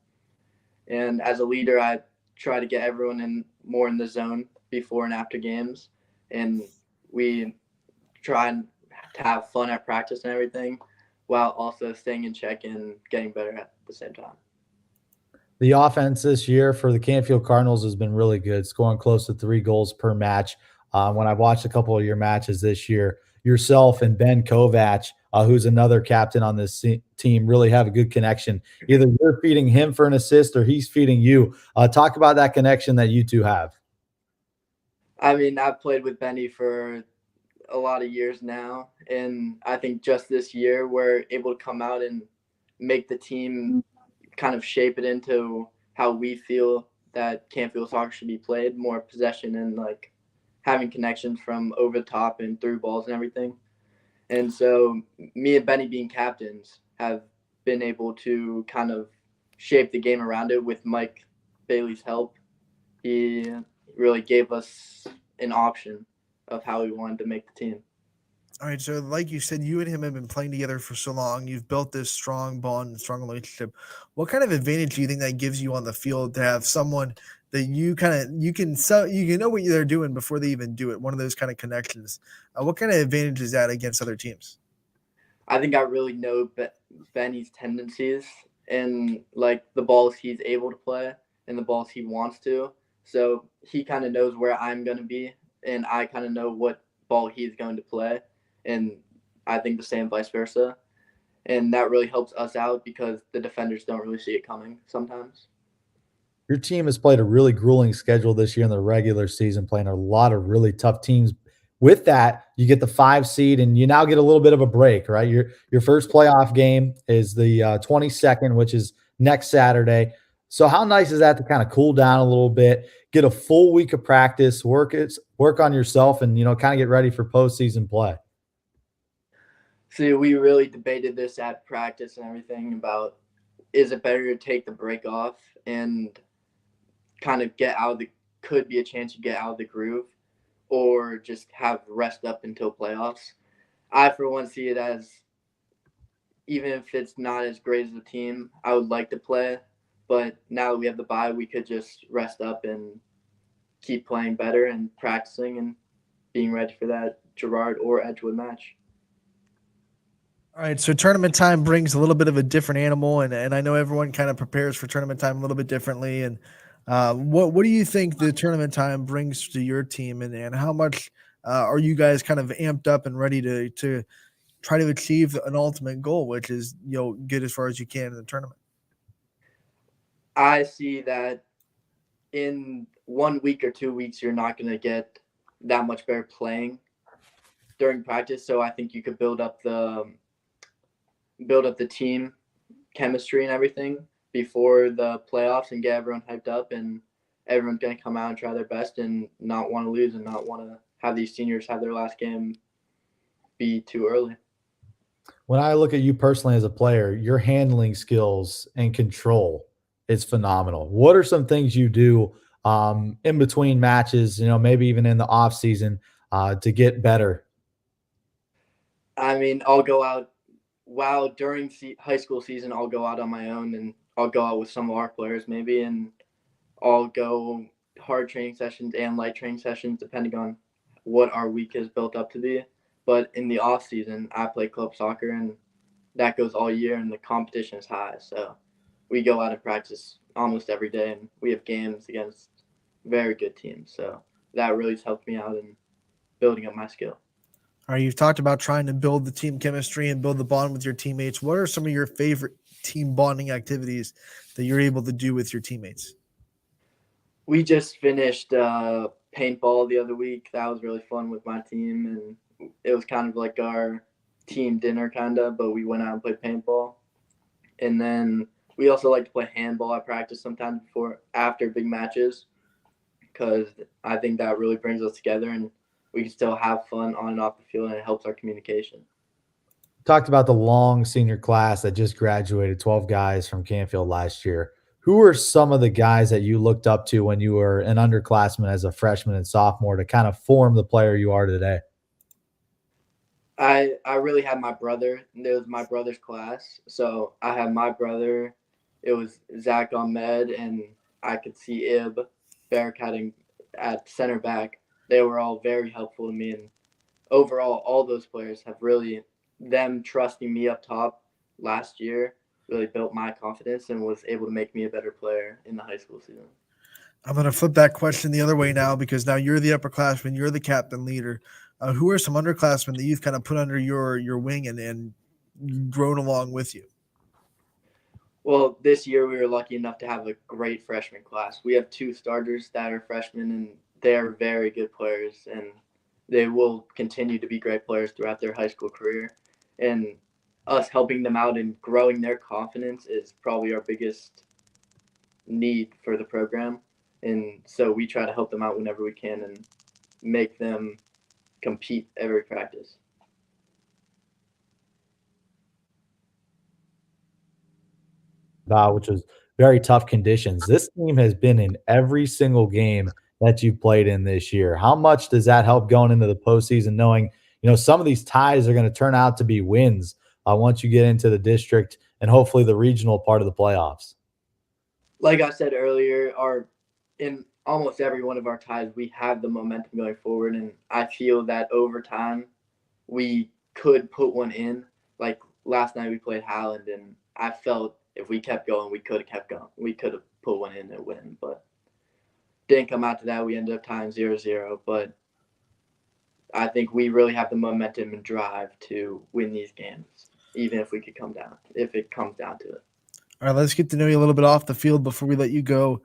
And as a leader, I try to get everyone more in the zone before and after games. And we try to have fun at practice and everything while also staying in check and getting better at the same time. The offense this year for the Canfield Cardinals has been really good, scoring close to 3 goals per match. When I've watched a couple of your matches this year, yourself and Ben Kovac, who's another captain on this team, really have a good connection. Either you're feeding him for an assist or he's feeding you. Talk about that connection that you two have. I mean, I've played with Benny for a lot of years now, and I think just this year we're able to come out and make the team kind of shape it into how we feel that Canfield soccer should be played, more possession and like having connections from over the top and through balls and everything. And so me and Benny being captains have been able to kind of shape the game around it with Mike Bailey's help. He really gave us an option of how we wanted to make the team. All right, so like you said, you and him have been playing together for so long. You've built this strong bond and strong relationship. What kind of advantage do you think that gives you on the field to have someone that you can know what they're doing before they even do it? One of those kind of connections. What kind of advantage is that against other teams? I think I really know Benny's tendencies and like the balls he's able to play and the balls he wants to. So he kind of knows where I'm going to be, and I kind of know what ball he's going to play. And I think the same vice versa. And that really helps us out because the defenders don't really see it coming sometimes. Your team has played a really grueling schedule this year in the regular season, playing a lot of really tough teams. With that, you get the 5 seed, and you now get a little bit of a break, right? Your first playoff game is the 22nd, which is next Saturday. So how nice is that to kind of cool down a little bit, get a full week of practice, work on yourself, and kind of get ready for postseason play? See, we really debated this at practice and everything about, is it better to take the break off and kind of could be a chance you get out of the groove, or just have rest up until playoffs. I, for one, see it as, even if it's not as great as the team, I would like to play. But now that we have the bye, we could just rest up and keep playing better and practicing and being ready for that Girard or Edgewood match. All right, so tournament time brings a little bit of a different animal, and I know everyone kind of prepares for tournament time a little bit differently. And what do you think the tournament time brings to your team, and how much are you guys kind of amped up and ready to try to achieve an ultimate goal, which is get as far as you can in the tournament? I see that in 1 week or 2 weeks, you're not going to get that much better playing during practice. So I think you could build up the team chemistry and everything before the playoffs and get everyone hyped up, and everyone's going to come out and try their best and not want to lose and not want to have these seniors have their last game be too early. When I look at you personally as a player, your handling skills and control is phenomenal. What are some things you do in between matches, maybe even in the off season, to get better? I mean, I'll go out during high school season, I'll go out on my own, and I'll go out with some of our players maybe, and I'll go hard training sessions and light training sessions depending on what our week is built up to be. But in the off season, I play club soccer, and that goes all year, and the competition is high. So we go out and practice almost every day, and we have games against very good teams. So that really has helped me out in building up my skill. All right, you've talked about trying to build the team chemistry and build the bond with your teammates. What are some of your favorite team bonding activities that you're able to do with your teammates? We just finished paintball the other week. That was really fun with my team, and it was kind of like our team dinner but we went out and played paintball. And then we also like to play handball at practice sometimes after big matches, because I think that really brings us together and we can still have fun on and off the field, and it helps our communication. Talked about the long senior class that just graduated, 12 guys from Canfield last year. who are some of the guys that you looked up to when you were an underclassman as a freshman and sophomore to kind of form the player you are today? I really had my brother. It was my brother's class. So I had my brother. It was Zach Ahmed, and I could see Ib barricading at center back. They were all very helpful to me. And overall, all those players have really, them trusting me up top last year really built my confidence and was able to make me a better player in the high school season. I'm going to flip that question the other way now because now you're the upperclassman, you're the captain leader. Who are some underclassmen that you've kind of put under your wing and grown along with you? Well, this year we were lucky enough to have a great freshman class. We have 2 starters that are freshmen, and they're very good players, and they will continue to be great players throughout their high school career. And us helping them out and growing their confidence is probably our biggest need for the program. And so we try to help them out whenever we can and make them compete every practice. Which was very tough conditions. This team has been in every single game that you played in this year. How much does that help going into the postseason, knowing some of these ties are going to turn out to be wins once you get into the district and hopefully the regional part of the playoffs? Like I said earlier, in almost every one of our ties, we have the momentum going forward, and I feel that over time we could put one in. Like last night we played Howland, and I felt if we kept going, we could have kept going. We could have put one in and win, but didn't come out to that. We ended up tying 0-0, but I think we really have the momentum and drive to win these games, even if it comes down to it. All right, let's get to know you a little bit off the field before we let you go.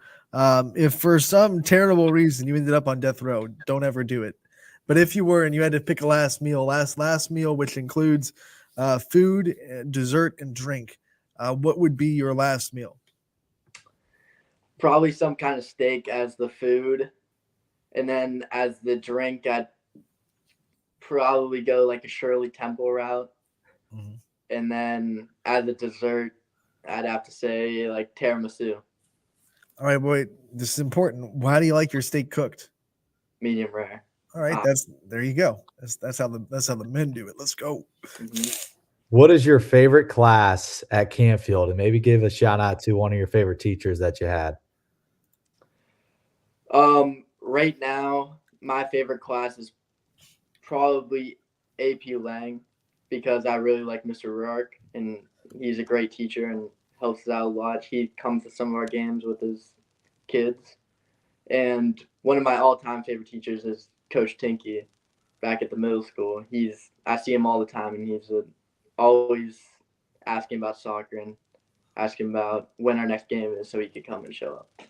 If for some terrible reason you ended up on death row, don't ever do it. But if you were and you had to pick a last meal, which includes food, dessert, and drink, what would be your last meal? Probably some kind of steak as the food. And then as the drink, I'd probably go like a Shirley Temple route. Mm-hmm. And then as a dessert, I'd have to say like tiramisu. All right, boy, this is important. How do you like your steak cooked? Medium rare. All right, there you go. That's how the men do it. Let's go. Mm-hmm. What is your favorite class at Canfield? And maybe give a shout out to one of your favorite teachers that you had. Right now, my favorite class is probably AP Lang because I really like Mr. Rourke, and he's a great teacher and helps us out a lot. He comes to some of our games with his kids. And one of my all-time favorite teachers is Coach Tinky back at the middle school. I see him all the time, and he's always asking about soccer and asking about when our next game is so he could come and show up.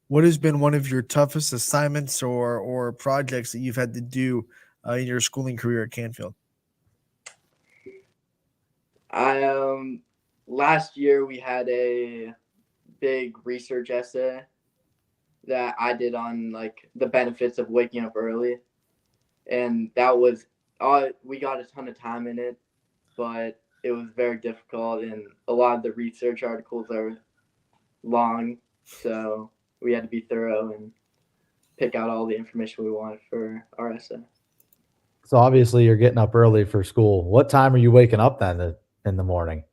What has been one of your toughest assignments or projects that you've had to do in your schooling career at Canfield? Last year we had a big research essay that I did on like the benefits of waking up early, and that was we got a ton of time in it, but it was very difficult, and a lot of the research articles are long, so we had to be thorough and pick out all the information we wanted for our essay. So obviously you're getting up early for school. What time are you waking up then in the morning?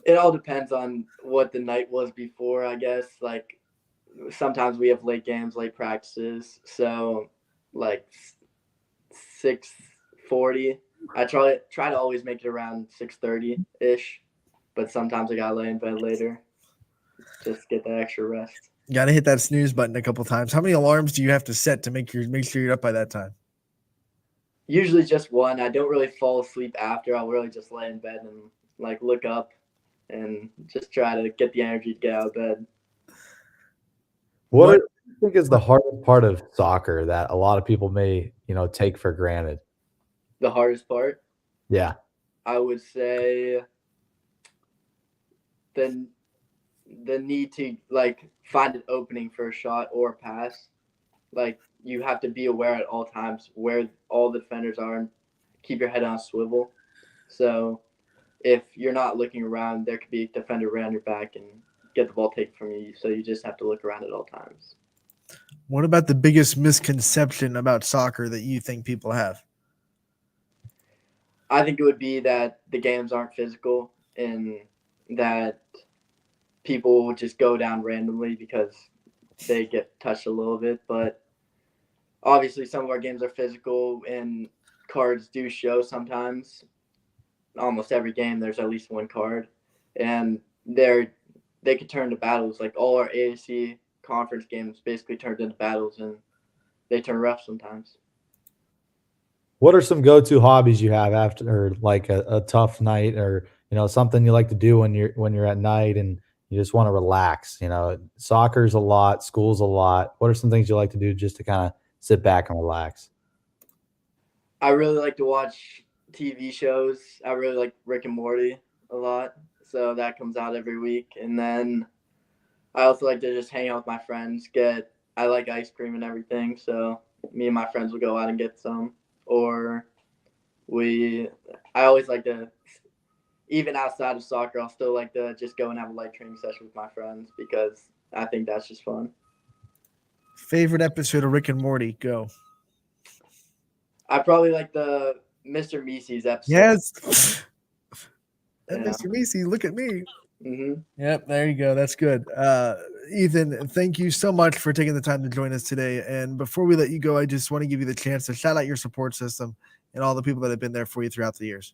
It all depends on what the night was before, I guess. Like sometimes we have late games, late practices, so like 6:40. I try to always make it around 6:30 ish, but sometimes I gotta lay in bed later. Just get that extra rest. You got to hit that snooze button a couple times. How many alarms do you have to set to make sure you're up by that time? Usually just one. I don't really fall asleep after. I'll really just lay in bed and like look up and just try to get the energy to get out of bed. What do you think is the hardest part of soccer that a lot of people may, take for granted? The hardest part? Yeah. I would say the need to like find an opening for a shot or a pass. Like you have to be aware at all times where all the defenders are and keep your head on a swivel. So if you're not looking around, there could be a defender right on your back and get the ball taken from you. So you just have to look around at all times. What about the biggest misconception about soccer that you think people have? I think it would be that the games aren't physical and that people will just go down randomly because they get touched a little bit. But obviously some of our games are physical and cards do show sometimes. Almost every game there's at least one card. And they could turn to battles. Like all our AAC conference games basically turned into battles, and they turn rough sometimes. What are some go-to hobbies you have after like a tough night, or something you like to do when you're at night and you just want to relax? Soccer's a lot, school's a lot. What are some things you like to do just to kind of sit back and relax? I really like to watch TV shows. I really like Rick and Morty a lot, so that comes out every week. And then I also like to just hang out with my friends. I like ice cream and everything, so me and my friends will go out and get some. Or I always like to, even outside of soccer, I'll still like to just go and have a light training session with my friends because I think that's just fun. Favorite episode of Rick and Morty? Go. I probably like the Mr. Meese's episode. Yes. And Yeah. Mr. Meese, look at me. Mm-hmm. Yep, there you go. That's good. Ethan, thank you so much for taking the time to join us today. And before we let you go, I just want to give you the chance to shout out your support system and all the people that have been there for you throughout the years.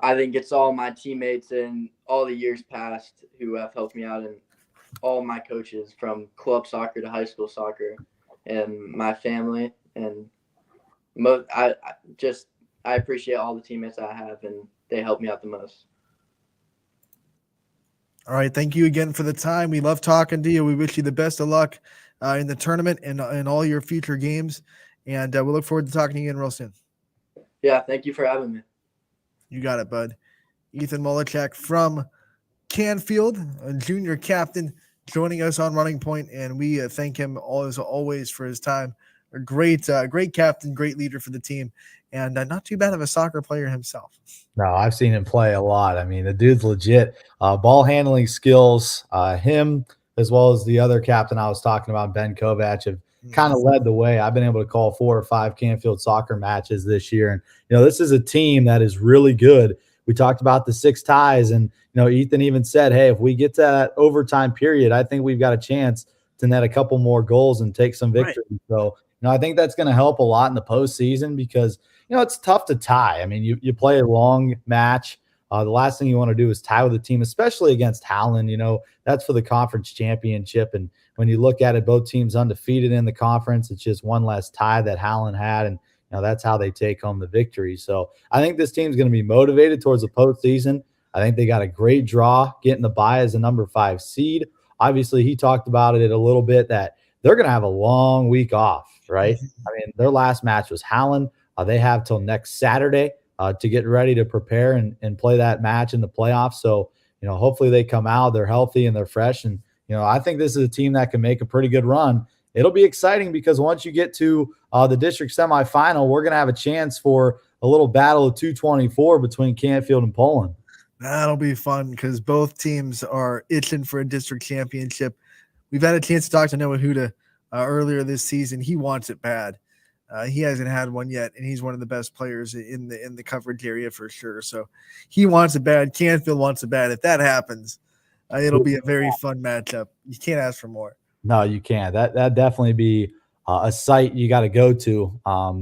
I think it's all my teammates and all the years past who have helped me out, and all my coaches from club soccer to high school soccer, and my family. And I appreciate all the teammates I have, and they help me out the most. All right. Thank you again for the time. We love talking to you. We wish you the best of luck in the tournament and in all your future games. And we look forward to talking to you again real soon. Yeah. Thank you for having me. You got it, bud. Ethan Mullichak from Canfield, a junior captain, joining us on Running Point, and we thank him as always for his time. A great captain, great leader for the team, and not too bad of a soccer player himself. No, I've seen him play a lot. I mean, the dude's legit. Ball handling skills, him as well as the other captain I was talking about, Ben Kovac, have kind of led the way. I've been able to call 4 or 5 Canfield soccer matches this year. And, this is a team that is really good. We talked about the 6 ties, and, Ethan even said, hey, if we get to that overtime period, I think we've got a chance to net a couple more goals and take some victory. Right. So, I think that's going to help a lot in the postseason because, it's tough to tie. I mean, you play a long match. The last thing you want to do is tie with a team, especially against Howland. That's for the conference championship. And when you look at it, both teams undefeated in the conference. It's just one less tie that Howland had. And, that's how they take home the victory. So I think this team's going to be motivated towards the postseason. I think they got a great draw getting the bye as a number 5 seed. Obviously, he talked about it a little bit that they're going to have a long week off, right? I mean, their last match was Howland. They have till next Saturday to get ready to prepare and play that match in the playoffs. So, hopefully they come out, they're healthy and they're fresh. And, I think this is a team that can make a pretty good run. It'll be exciting because once you get to the district semifinal, we're going to have a chance for a little battle of 224 between Canfield and Poland. That'll be fun because both teams are itching for a district championship. We've had a chance to talk to Noah Huda earlier this season. He wants it bad. He hasn't had one yet, and he's one of the best players in the coverage area for sure. So he wants it bad. Canfield wants it bad. If that happens, it'll be a very fun matchup. You can't ask for more. No, you can't. That'd definitely be a site you got to go to.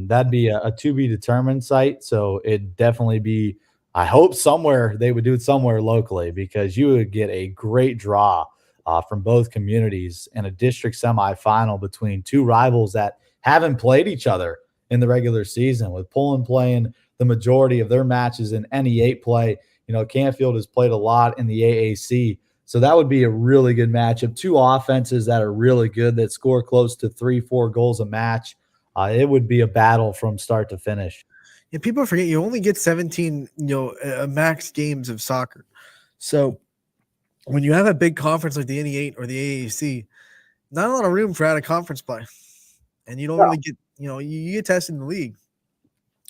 That'd be a to be determined site. So it'd definitely be. I hope somewhere they would do it somewhere locally because you would get a great draw from both communities in a district semifinal between 2 rivals that haven't played each other in the regular season, with Poland playing the majority of their matches in NE8 play. Canfield has played a lot in the AAC. So that would be a really good matchup. 2 offenses that are really good that score close to 3-4 goals a match. It would be a battle from start to finish. Yeah, people forget you only get 17, max games of soccer. So when you have a big conference like the NE8 or the AAC, not a lot of room for out of conference play. And you don't really get, you get tested in the league,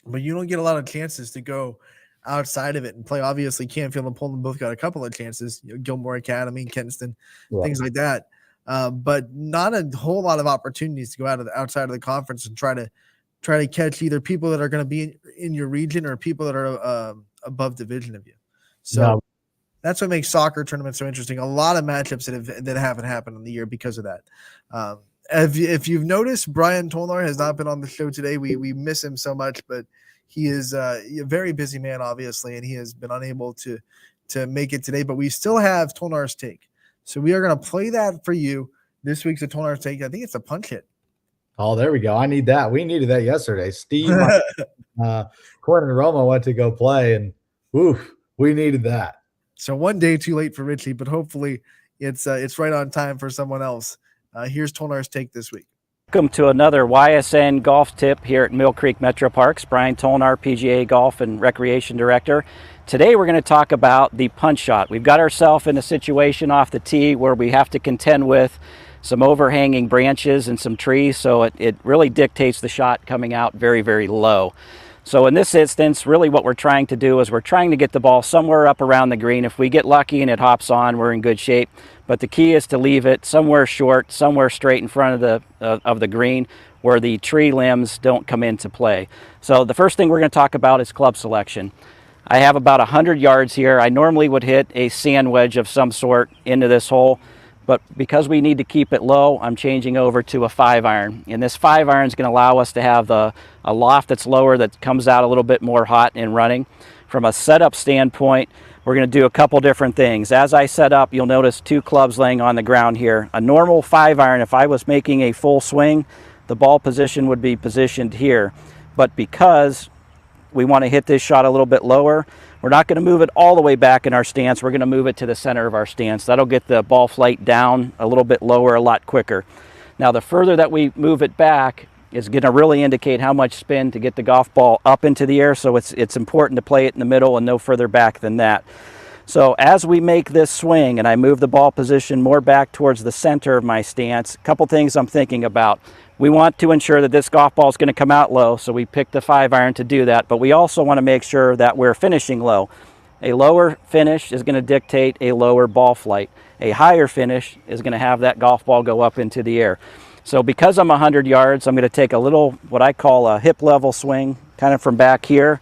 but you don't get a lot of chances to go outside of it and play. Obviously, Canfield and Poland both got a couple of chances, Gilmore Academy, Kenston, things like that. But not a whole lot of opportunities to go outside of the conference and try to catch either people that are going to be in your region or people that are above division of you. So that's what makes soccer tournaments so interesting. A lot of matchups that haven't happened in the year because of that. If you've noticed, Brian Tolnar has not been on the show today. We miss him so much, but he is a very busy man, obviously, and he has been unable to make it today. But we still have Tolnar's Take. So we are going to play that for you. This week's a Tolnar's Take. I think it's a punch hit. Oh, there we go. I need that. We needed that yesterday. Steve, Quinn and Roma went to go play, and we needed that. So one day too late for Richie, but hopefully it's right on time for someone else. Here's Tolnar's Take this week. Welcome to another YSN golf tip here at Mill Creek Metro Parks. Brian Tolnar, PGA Golf and Recreation Director. Today we're going to talk about the punch shot. We've got ourselves in a situation off the tee where we have to contend with some overhanging branches and some trees, so it really dictates the shot coming out very, very low. So in this instance, really what we're trying to do is we're trying to get the ball somewhere up around the green. If we get lucky and it hops on, we're in good shape. But the key is to leave it somewhere short, somewhere straight in front of the green where the tree limbs don't come into play. So the first thing we're going to talk about is club selection. I have about 100 yards here. I normally would hit a sand wedge of some sort into this hole, but because we need to keep it low, I'm changing over to a 5-iron. And this 5-iron is going to allow us to have a loft that's lower that comes out a little bit more hot and running. From a setup standpoint, we're going to do a couple different things. As I set up, you'll notice 2 clubs laying on the ground here. A normal 5-iron, if I was making a full swing, the ball position would be positioned here. But because we want to hit this shot a little bit lower, we're not going to move it all the way back in our stance. We're going to move it to the center of our stance. That'll get the ball flight down a little bit lower a lot quicker. Now, the further that we move it back is going to really indicate how much spin to get the golf ball up into the air, so it's important to play it in the middle and no further back than that. So as we make this swing and I move the ball position more back towards the center of my stance, a couple things I'm thinking about. We want to ensure that this golf ball is going to come out low, so we pick the 5-iron to do that, but we also want to make sure that we're finishing low. A lower finish is going to dictate a lower ball flight. A higher finish is going to have that golf ball go up into the air. So because I'm 100 yards, I'm going to take a little, what I call a hip level swing, kind of from back here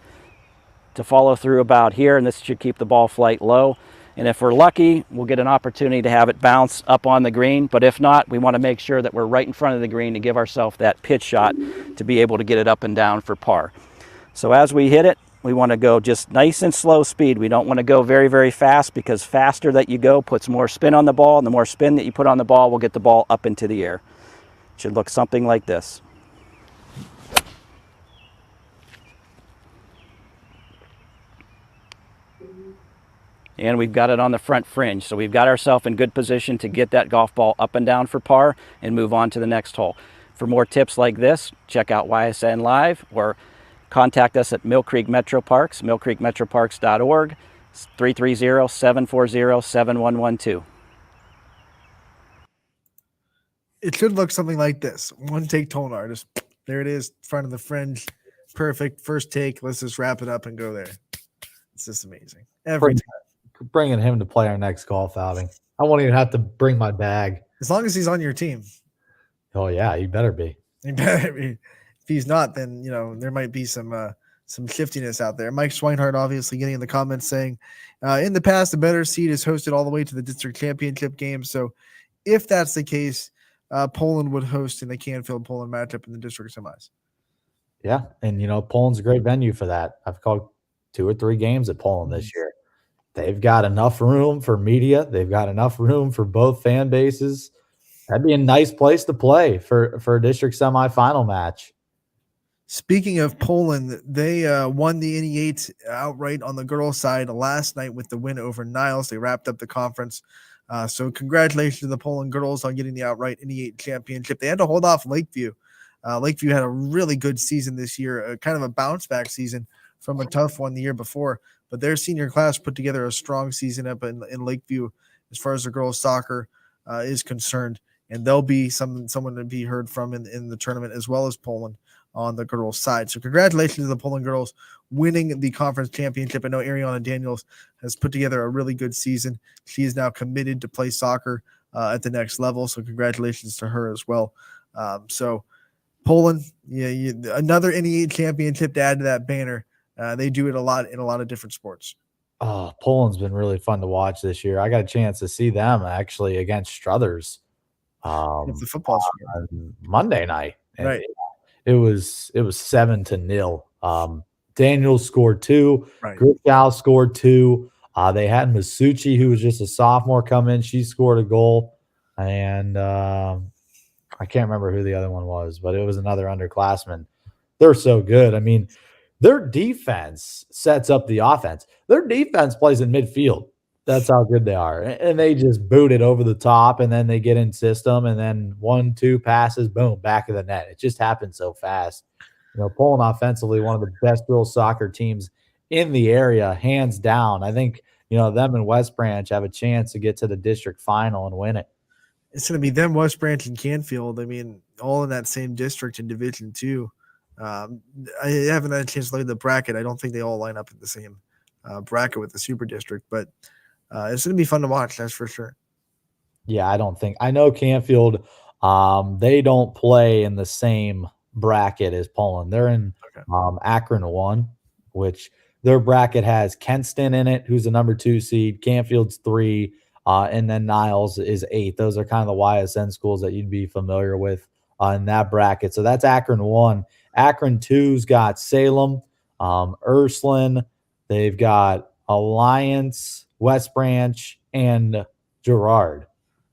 to follow through about here, and this should keep the ball flight low. And if we're lucky, we'll get an opportunity to have it bounce up on the green. But if not, we want to make sure that we're right in front of the green to give ourselves that pitch shot to be able to get it up and down for par. So as we hit it, we want to go just nice and slow speed. We don't want to go very, very fast, because faster that you go puts more spin on the ball, and the more spin that you put on the ball will get the ball up into the air. It should look something like this. And we've got it on the front fringe. So we've got ourselves in good position to get that golf ball up and down for par and move on to the next hole. For more tips like this, check out YSN Live or contact us at Mill Creek Metro Parks, millcreekmetroparks.org, 330-740-7112. It should look something like this. One take Tolnar. Just there it is, front of the fringe. Perfect. First take. Let's just wrap it up and go there. It's just amazing. Every time. Bringing him to play our next golf outing. I won't even have to bring my bag. As long as he's on your team. Oh yeah, he better be. He better be. If he's not, then there might be some shiftiness out there. Mike Schweinhardt obviously getting in the comments saying, in the past, the better seed is hosted all the way to the district championship game. So if that's the case, Poland would host in the Canfield Poland matchup in the district semis. Yeah, and Poland's a great venue for that. I've called 2 or 3 games at Poland this year. They've got enough room for media. They've got enough room for both fan bases. That'd be a nice place to play for a district semifinal match. Speaking of Poland, they won the NE8 outright on the girls' side last night with the win over Niles. They wrapped up the conference. So congratulations to the Poland girls on getting the outright NE8 championship. They had to hold off Lakeview. Lakeview had a really good season this year, kind of a bounce-back season from a tough one the year before. But their senior class put together a strong season up in Lakeview as far as the girls' soccer is concerned. And they'll be someone to be heard from in the tournament, as well as Poland. on the girls' side. So congratulations to the Poland girls winning the conference championship. I know Ariana Daniels has put together a really good season. She is now committed to play soccer at the next level. So congratulations to her as well. So Poland, another NEA championship to add to that banner. They do it a lot in a lot of different sports. Oh, Poland's been really fun to watch this year. I got a chance to see them actually against Struthers It's the football sport. on Monday night. And Right. It was 7-0. Daniels scored 2. Right. Grischow scored 2. They had Masucci, who was just a sophomore, come in. She scored a goal. And I can't remember who the other one was, but it was another underclassman. They're so good. I mean, their defense sets up the offense. Their defense plays in midfield. That's how good they are. And they just boot it over the top, and then they get in system, and then 1-2 passes, boom, back of the net. It just happens so fast. Poland offensively, one of the best girls soccer teams in the area, hands down. I think, them and West Branch have a chance to get to the district final and win it. It's going to be them, West Branch, and Canfield. I mean, all in that same district in Division II. I haven't had a chance to look at the bracket. I don't think they all line up in the same bracket with the Super District, but it's going to be fun to watch, that's for sure. Yeah, I know Canfield, they don't play in the same bracket as Poland. They're in Akron 1, which their bracket has Kenston in it, who's the number 2 seed. Canfield's 3, and then Niles is 8. Those are kind of the YSN schools that you'd be familiar with in that bracket. So that's Akron 1. Akron 2's got Salem, Ursuline. They've got Alliance, West Branch, and Girard.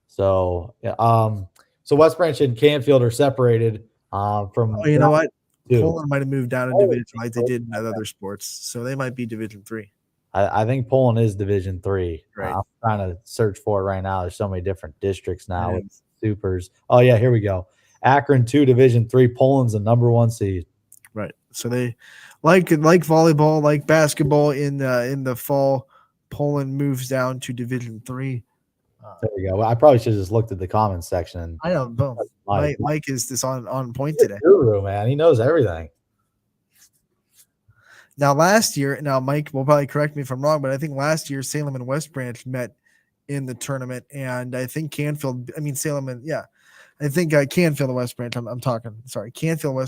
So, so West Branch and Canfield are separated from. Oh, you know what? 2. Poland might have moved down to division like they did in other sports, so they might be Division 3. I think Poland is Division 3. Right. I'm trying to search for it right now. There's so many different districts now with supers. Oh yeah, here we go. Akron 2, Division 3. Poland's the number 1 seed. Right. So they like volleyball, like basketball in the fall. Poland moves down to Division 3. There we go. Well, I probably should have just looked at the comments section. I know, boom. Mike is this on point today. Guru, man. He knows everything. Now, last year, Mike will probably correct me if I'm wrong, but I think last year Salem and West Branch met in the tournament, and I think Canfield and West Branch. Canfield and West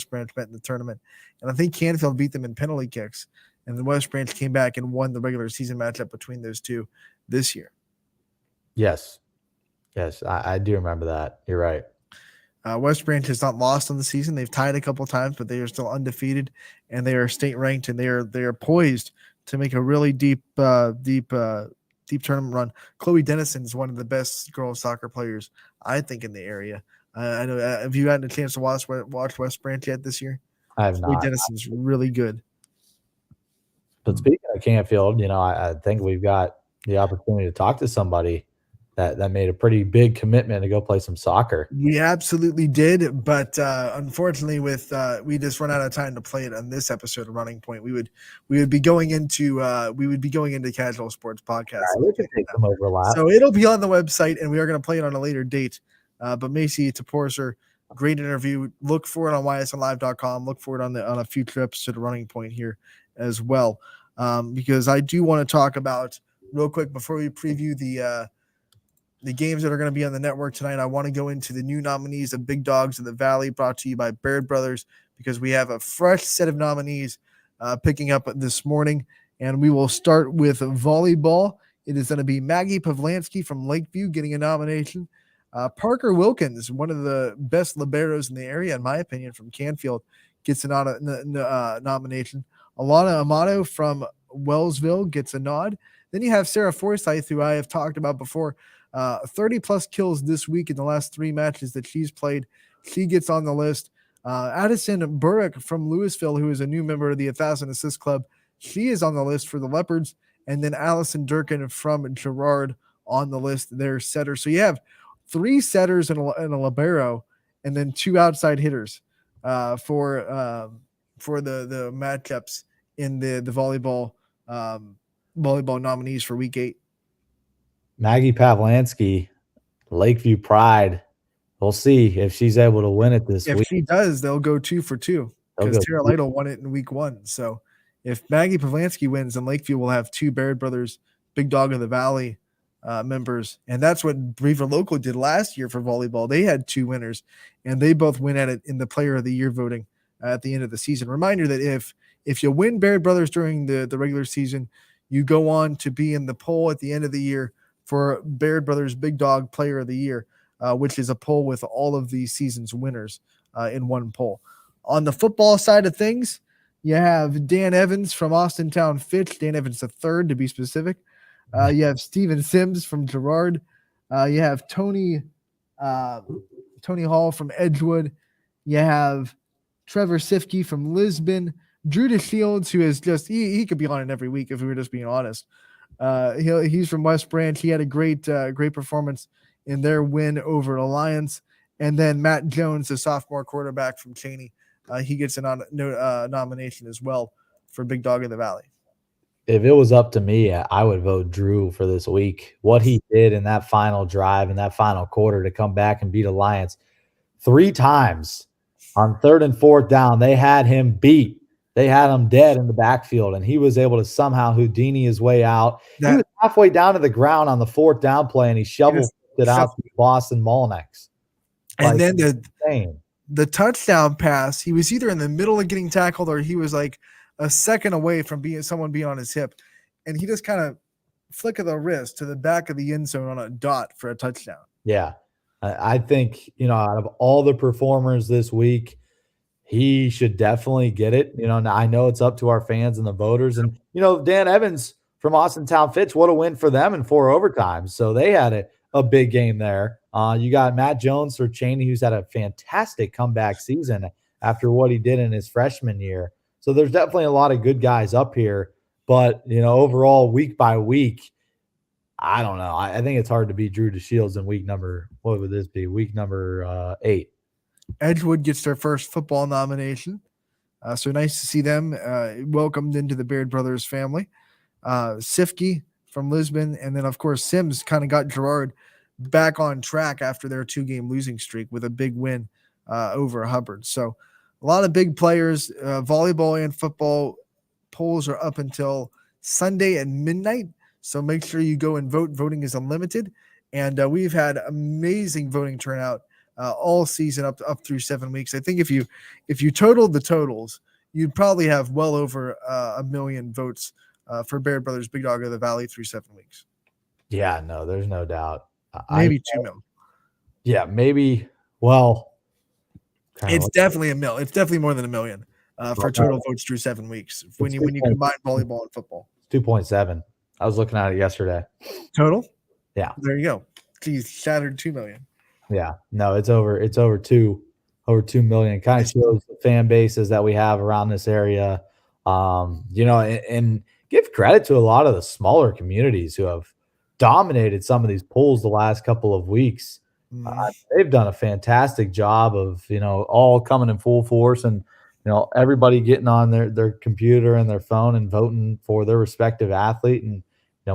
Branch met in the tournament, and I think Canfield beat them in penalty kicks, and the West Branch came back and won the regular season matchup between those two this year. Yes, I do remember that. You're right. West Branch has not lost on the season. They've tied a couple times, but they are still undefeated, and they are state ranked, and they are poised to make a really deep tournament run. Chloe Dennison is one of the best girls soccer players, I think, in the area. I know. Have you gotten a chance to watch West Branch yet this year? I have Chloe not. Dennison's really good. But speaking of Canfield, I think we've got the opportunity to talk to somebody that made a pretty big commitment to go play some soccer. We absolutely did, but unfortunately, we just run out of time to play it on this episode of Running Point. We would be going into Casual Sports Podcast. We could take some overlap. So it'll be on the website, and we are going to play it on a later date. But Macy Toporser, great interview. Look for it on ysnlive.com. Look for it on a future episode of Running Point here as well, because I do want to talk about real quick before we preview the games that are going to be on the network tonight. I want to go into the new nominees of Big Dogs in the Valley, brought to you by Baird Brothers, because we have a fresh set of nominees picking up this morning. And we will start with volleyball. It is going to be Maggie Pavlansky from Lakeview getting a nomination. Parker Wilkins, one of the best liberos in the area, in my opinion, from Canfield, gets a nomination. Alana Amato from Wellsville gets a nod. Then you have Sarah Forsyth, who I have talked about before. 30-plus kills this week in the last 3 matches that she's played. She gets on the list. Addison Burrick from Louisville, who is a new member of the 1,000 Assist Club, she is on the list for the Leopards. And then Allison Durkin from Girard on the list, their setter. So you have 3 setters and a libero, and then 2 outside hitters for the matchups in the volleyball nominees for Week 8. Maggie Pavlansky, Lakeview Pride. We'll see if she's able to win it this week. If she does, they'll go 2 for 2. because Tara Lytle won it in week 1. So if Maggie Pavlansky wins, then Lakeview will have 2 Baird Brothers Big Dog of the Valley members. And that's what Beaver Local did last year for volleyball. They had 2 winners, and they both win at it in the Player of the Year voting at the end of the season. Reminder that if you win Baird Brothers during the regular season, you go on to be in the poll at the end of the year for Baird Brothers Big Dog Player of the Year, which is a poll with all of the season's winners in one poll. On the football side of things, you have Dan Evans from Austintown Fitch, Dan Evans III to be specific. You have Steven Sims from Girard. You have Tony Hall from Edgewood. You have Trevor Sifke from Lisbon. Drew DeShields, who is just he could be on it every week if we were just being honest. He's from West Branch. He had a great performance in their win over Alliance. And then Matt Jones, the sophomore quarterback from Cheney, he gets a nomination as well for Big Dog of the Valley. If it was up to me, I would vote Drew for this week. What he did in that final drive, in that final quarter to come back and beat Alliance 3 times on 3rd and 4th down, they had him beat. They had him dead in the backfield, and he was able to somehow Houdini his way out. He was halfway down to the ground on the 4th down play, and he shoveled it out to Boston Molotek. And then the touchdown pass, he was either in the middle of getting tackled or he was like a second away from someone being on his hip. And he just kind of flick of the wrist to the back of the end zone on a dot for a touchdown. Yeah. I think, out of all the performers this week, he should definitely get it. I know it's up to our fans and the voters. And, Dan Evans from Austintown Fitch, what a win for them in 4 overtimes. So they had a big game there. You got Matt Jones for Cheney, who's had a fantastic comeback season after what he did in his freshman year. So there's definitely a lot of good guys up here. But, overall, week by week, I don't know. I think it's hard to beat Drew DeShields in week number, what would this be? Week number 8. Edgewood gets their first football nomination. So nice to see them welcomed into the Baird Brothers family. Sifke from Lisbon. And then, of course, Sims kind of got Girard back on track after their 2-game losing streak with a big win over Hubbard. So a lot of big players. Volleyball and football polls are up until Sunday at midnight. So make sure you go and vote. Voting is unlimited. And we've had amazing voting turnout all season up through 7 weeks. I think if you totaled the totals, you'd probably have well over 1 million votes for Baird Brothers Big Dog of the Valley through 7 weeks. Yeah, no, there's no doubt. Maybe 2 mil. Yeah, maybe. Well, it's definitely 1 mil. It's definitely more than 1 million for total votes through 7 weeks when you combine volleyball and football. 2.7. I was looking at it yesterday. Total? Yeah. There you go. Geez, shattered 2 million. Yeah. No, it's over 2 million. Kind of shows the fan bases that we have around this area. And give credit to a lot of the smaller communities who have dominated some of these polls the last couple of weeks. They've done a fantastic job of, all coming in full force and, everybody getting on their computer and their phone and voting for their respective athlete. And,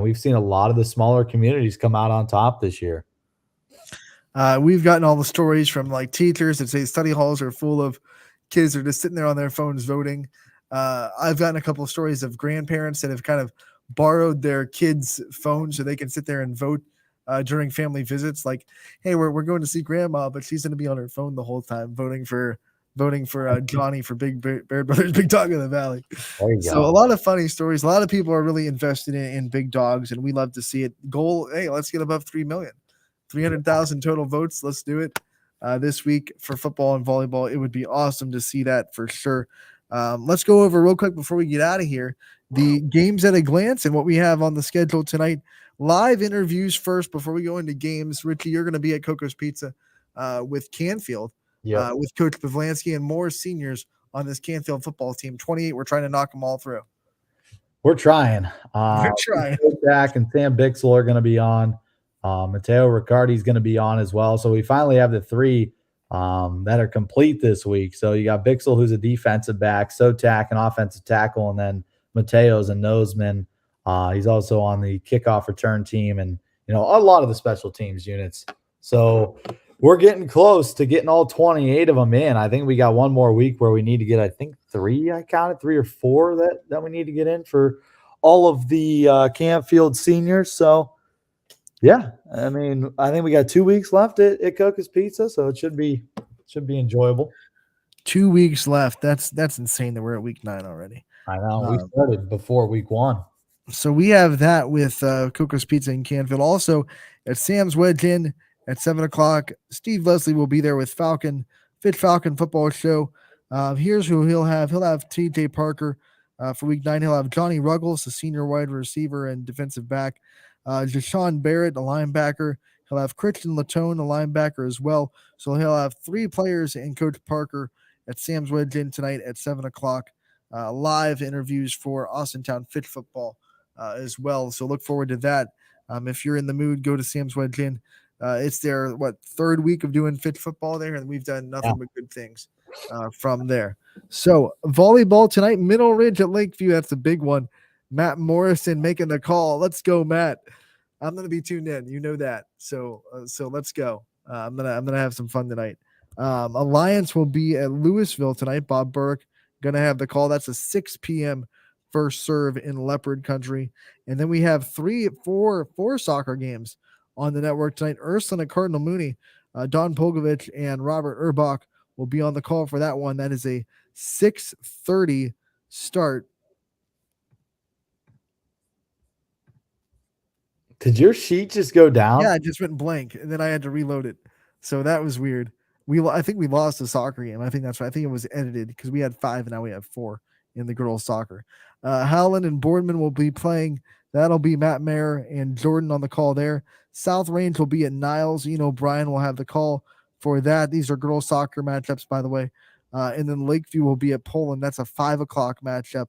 we've seen a lot of the smaller communities come out on top this year. We've gotten all the stories from like teachers that say study halls are full of kids that are just sitting there on their phones voting. I've gotten a couple of stories of grandparents that have kind of borrowed their kids' phones so they can sit there and vote during family visits. Like, hey, we're going to see grandma, but she's going to be on her phone the whole time voting for Johnny for Baird Brothers Big Dog of the Valley. So a lot of funny stories. A lot of people are really invested in big dogs, and we love to see it. Goal, hey, let's get above 3 million. 300,000 total votes. Let's do it this week for football and volleyball. It would be awesome to see that for sure. Let's go over real quick before we get out of here the games at a glance and what we have on the schedule tonight. Live interviews first before we go into games. Richie, you're going to be at Coco's Pizza with Canfield with Coach Pavlansky and more seniors on this Canfield football team. 28. We're trying to knock them all through. We're trying. We're trying. Jack and Sam Bixel are going to be on. Matteo Riccardi is going to be on as well. So we finally have the 3 that are complete this week. So you got Bixel, who's a defensive back, Sotak, an offensive tackle, and then Mateo's a noseman. He's also on the kickoff return team and, a lot of the special teams units. So we're getting close to getting all 28 of them in. I think we got one more week where we need to get, I think, 3. I counted 3 or 4 that we need to get in for all of the Canfield seniors. So, yeah, I mean, I think we got 2 weeks left at Coca's Pizza, so it should be enjoyable. 2 weeks left. That's insane that we're at week 9 already. I know we started before week 1. So we have that with Coco's Pizza in Canfield. Also at Sam's Wedge Inn at 7:00. Steve Leslie will be there with Fit Falcon Football Show. Here's who he'll have. He'll have TJ Parker for week 9. He'll have Johnny Ruggles, the senior wide receiver and defensive back. Jashawn Barrett, a linebacker. He'll have Christian Latone, a linebacker as well. So he'll have 3 players and Coach Parker at Sam's Wedge Inn tonight at 7:00. Live interviews for Austintown Fit Football as well. So look forward to that. If you're in the mood, go to Sam's Wedge Inn. It's their 3rd week of doing Fit Football there, and we've done nothing but good things from there. So volleyball tonight, Middle Ridge at Lakeview. That's a big one. Matt Morrison making the call. Let's go, Matt. I'm going to be tuned in. You know that. So let's go. I'm gonna have some fun tonight. Alliance will be at Louisville tonight. Bob Burke gonna have the call. That's a 6 p.m. first serve in Leopard Country. And then we have 4 soccer games on the network tonight. Ursuline at Cardinal Mooney. Don Pogovich and Robert Urbach will be on the call for that one. That is a 6:30 start. Did your sheet just go down? Yeah, it just went blank, and then I had to reload it. So that was weird. I think we lost a soccer game. I think that's right. I think it was edited because we had 5 and now we have 4 in the girls' soccer. Howland and Boardman will be playing. That'll be Matt Mayer and Jordan on the call there. South Range will be at Niles. Brian will have the call for that. These are girls' soccer matchups, by the way. And then Lakeview will be at Poland. That's a 5:00 matchup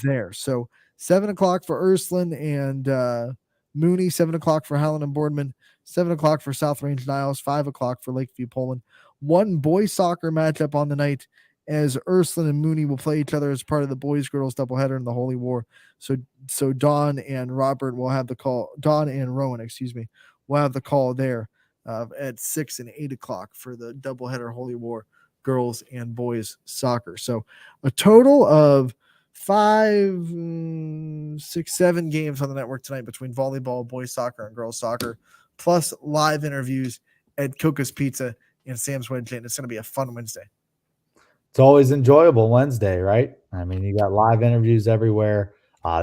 there. So 7:00 for Ursuline and Mooney, 7:00 for Howland and Boardman, 7:00 for South Range Niles, 5:00 for Lakeview Poland. One boys soccer matchup on the night as Ursuline and Mooney will play each other as part of the boys-girls doubleheader in the Holy War. So Don and Robert will have the call. Don and Rowan, will have the call there at 6 and 8:00 for the doubleheader Holy War girls and boys soccer. So a total of 5, 6, 7 games on the network tonight between volleyball, boys soccer, and girls soccer, plus live interviews at Coca's Pizza and Sam's Wedge Inn. It's going to be a fun Wednesday. It's always enjoyable Wednesday, right? I mean, you got live interviews everywhere.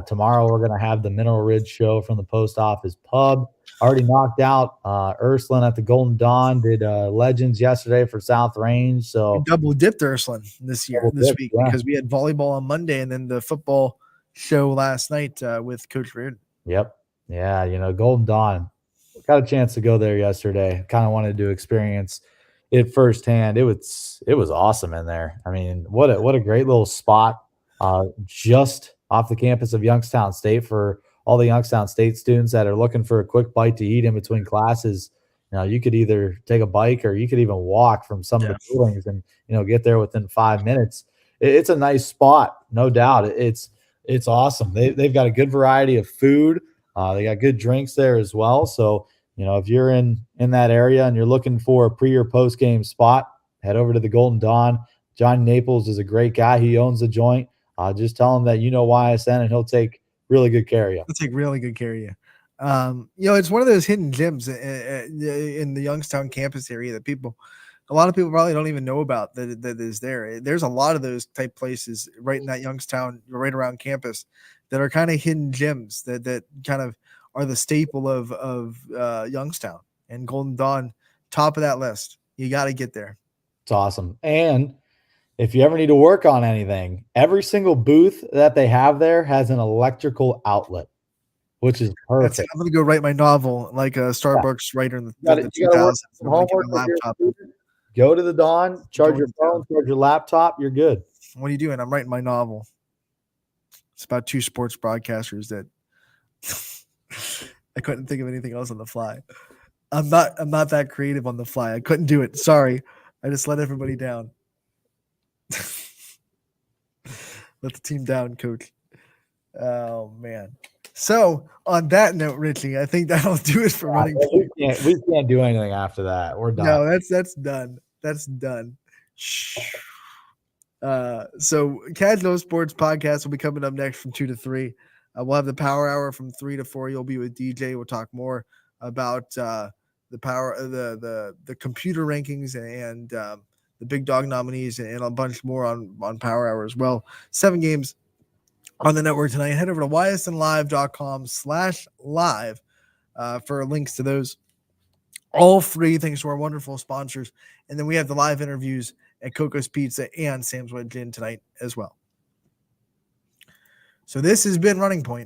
Tomorrow we're going to have the Mineral Ridge show from the Post Office Pub. Already knocked out Ursuline at the Golden Dawn. Did Legends yesterday for South Range. So we double dipped Ursuline this week, because we had volleyball on Monday and then the football show last night with Coach Reardon. Yep. Yeah, Golden Dawn. Got a chance to go there yesterday. Kind of wanted to experience it firsthand. It was awesome in there. I mean, what a great little spot just off the campus of Youngstown State for all the Youngstown State students that are looking for a quick bite to eat in between classes. You could either take a bike or you could even walk from some of the buildings and get there within 5 minutes. It's a nice spot, no doubt. It's awesome. They've got a good variety of food. They got good drinks there as well. So if you're in that area and you're looking for a pre or post game spot, head over to the Golden Dawn. John Naples is a great guy. He owns the joint. Just tell him that YSN and he'll take really good care of you. He'll take really good care of you. It's one of those hidden gems in the Youngstown campus area that a lot of people probably don't even know about that is there. There's a lot of those type places right in that Youngstown, right around campus, that are kind of hidden gems that kind of are the staple of Youngstown, and Golden Dawn, top of that list. You got to get there. It's awesome. And if you ever need to work on anything, every single booth that they have there has an electrical outlet, which is perfect. I'm going to go write my novel like a Starbucks writer in the 2000s. Laptop. Go to the Dawn, charge your phone, charge your laptop. You're good. What are you doing? I'm writing my novel. It's about 2 sports broadcasters that I couldn't think of anything else on the fly. I'm not that creative on the fly. I couldn't do it. Sorry. I just let everybody down. Let the team down, coach. Oh man. So on that note, Richie, I think that'll do it for Running Point. We can't do anything after that. We're done. No, that's done. That's done. So Casual Sports Podcast will be coming up next from 2 to 3. We'll have the Power Hour from 3 to 4. You'll be with DJ. We'll talk more about the computer rankings and the Big Dog nominees and a bunch more on Power Hour as well. 7 games on the network tonight. Head over to ysnlive.com/live for links to those. All free thanks to our wonderful sponsors. And then we have the live interviews at Coco's Pizza and Sam's Wedge Inn tonight as well. So this has been Running Point.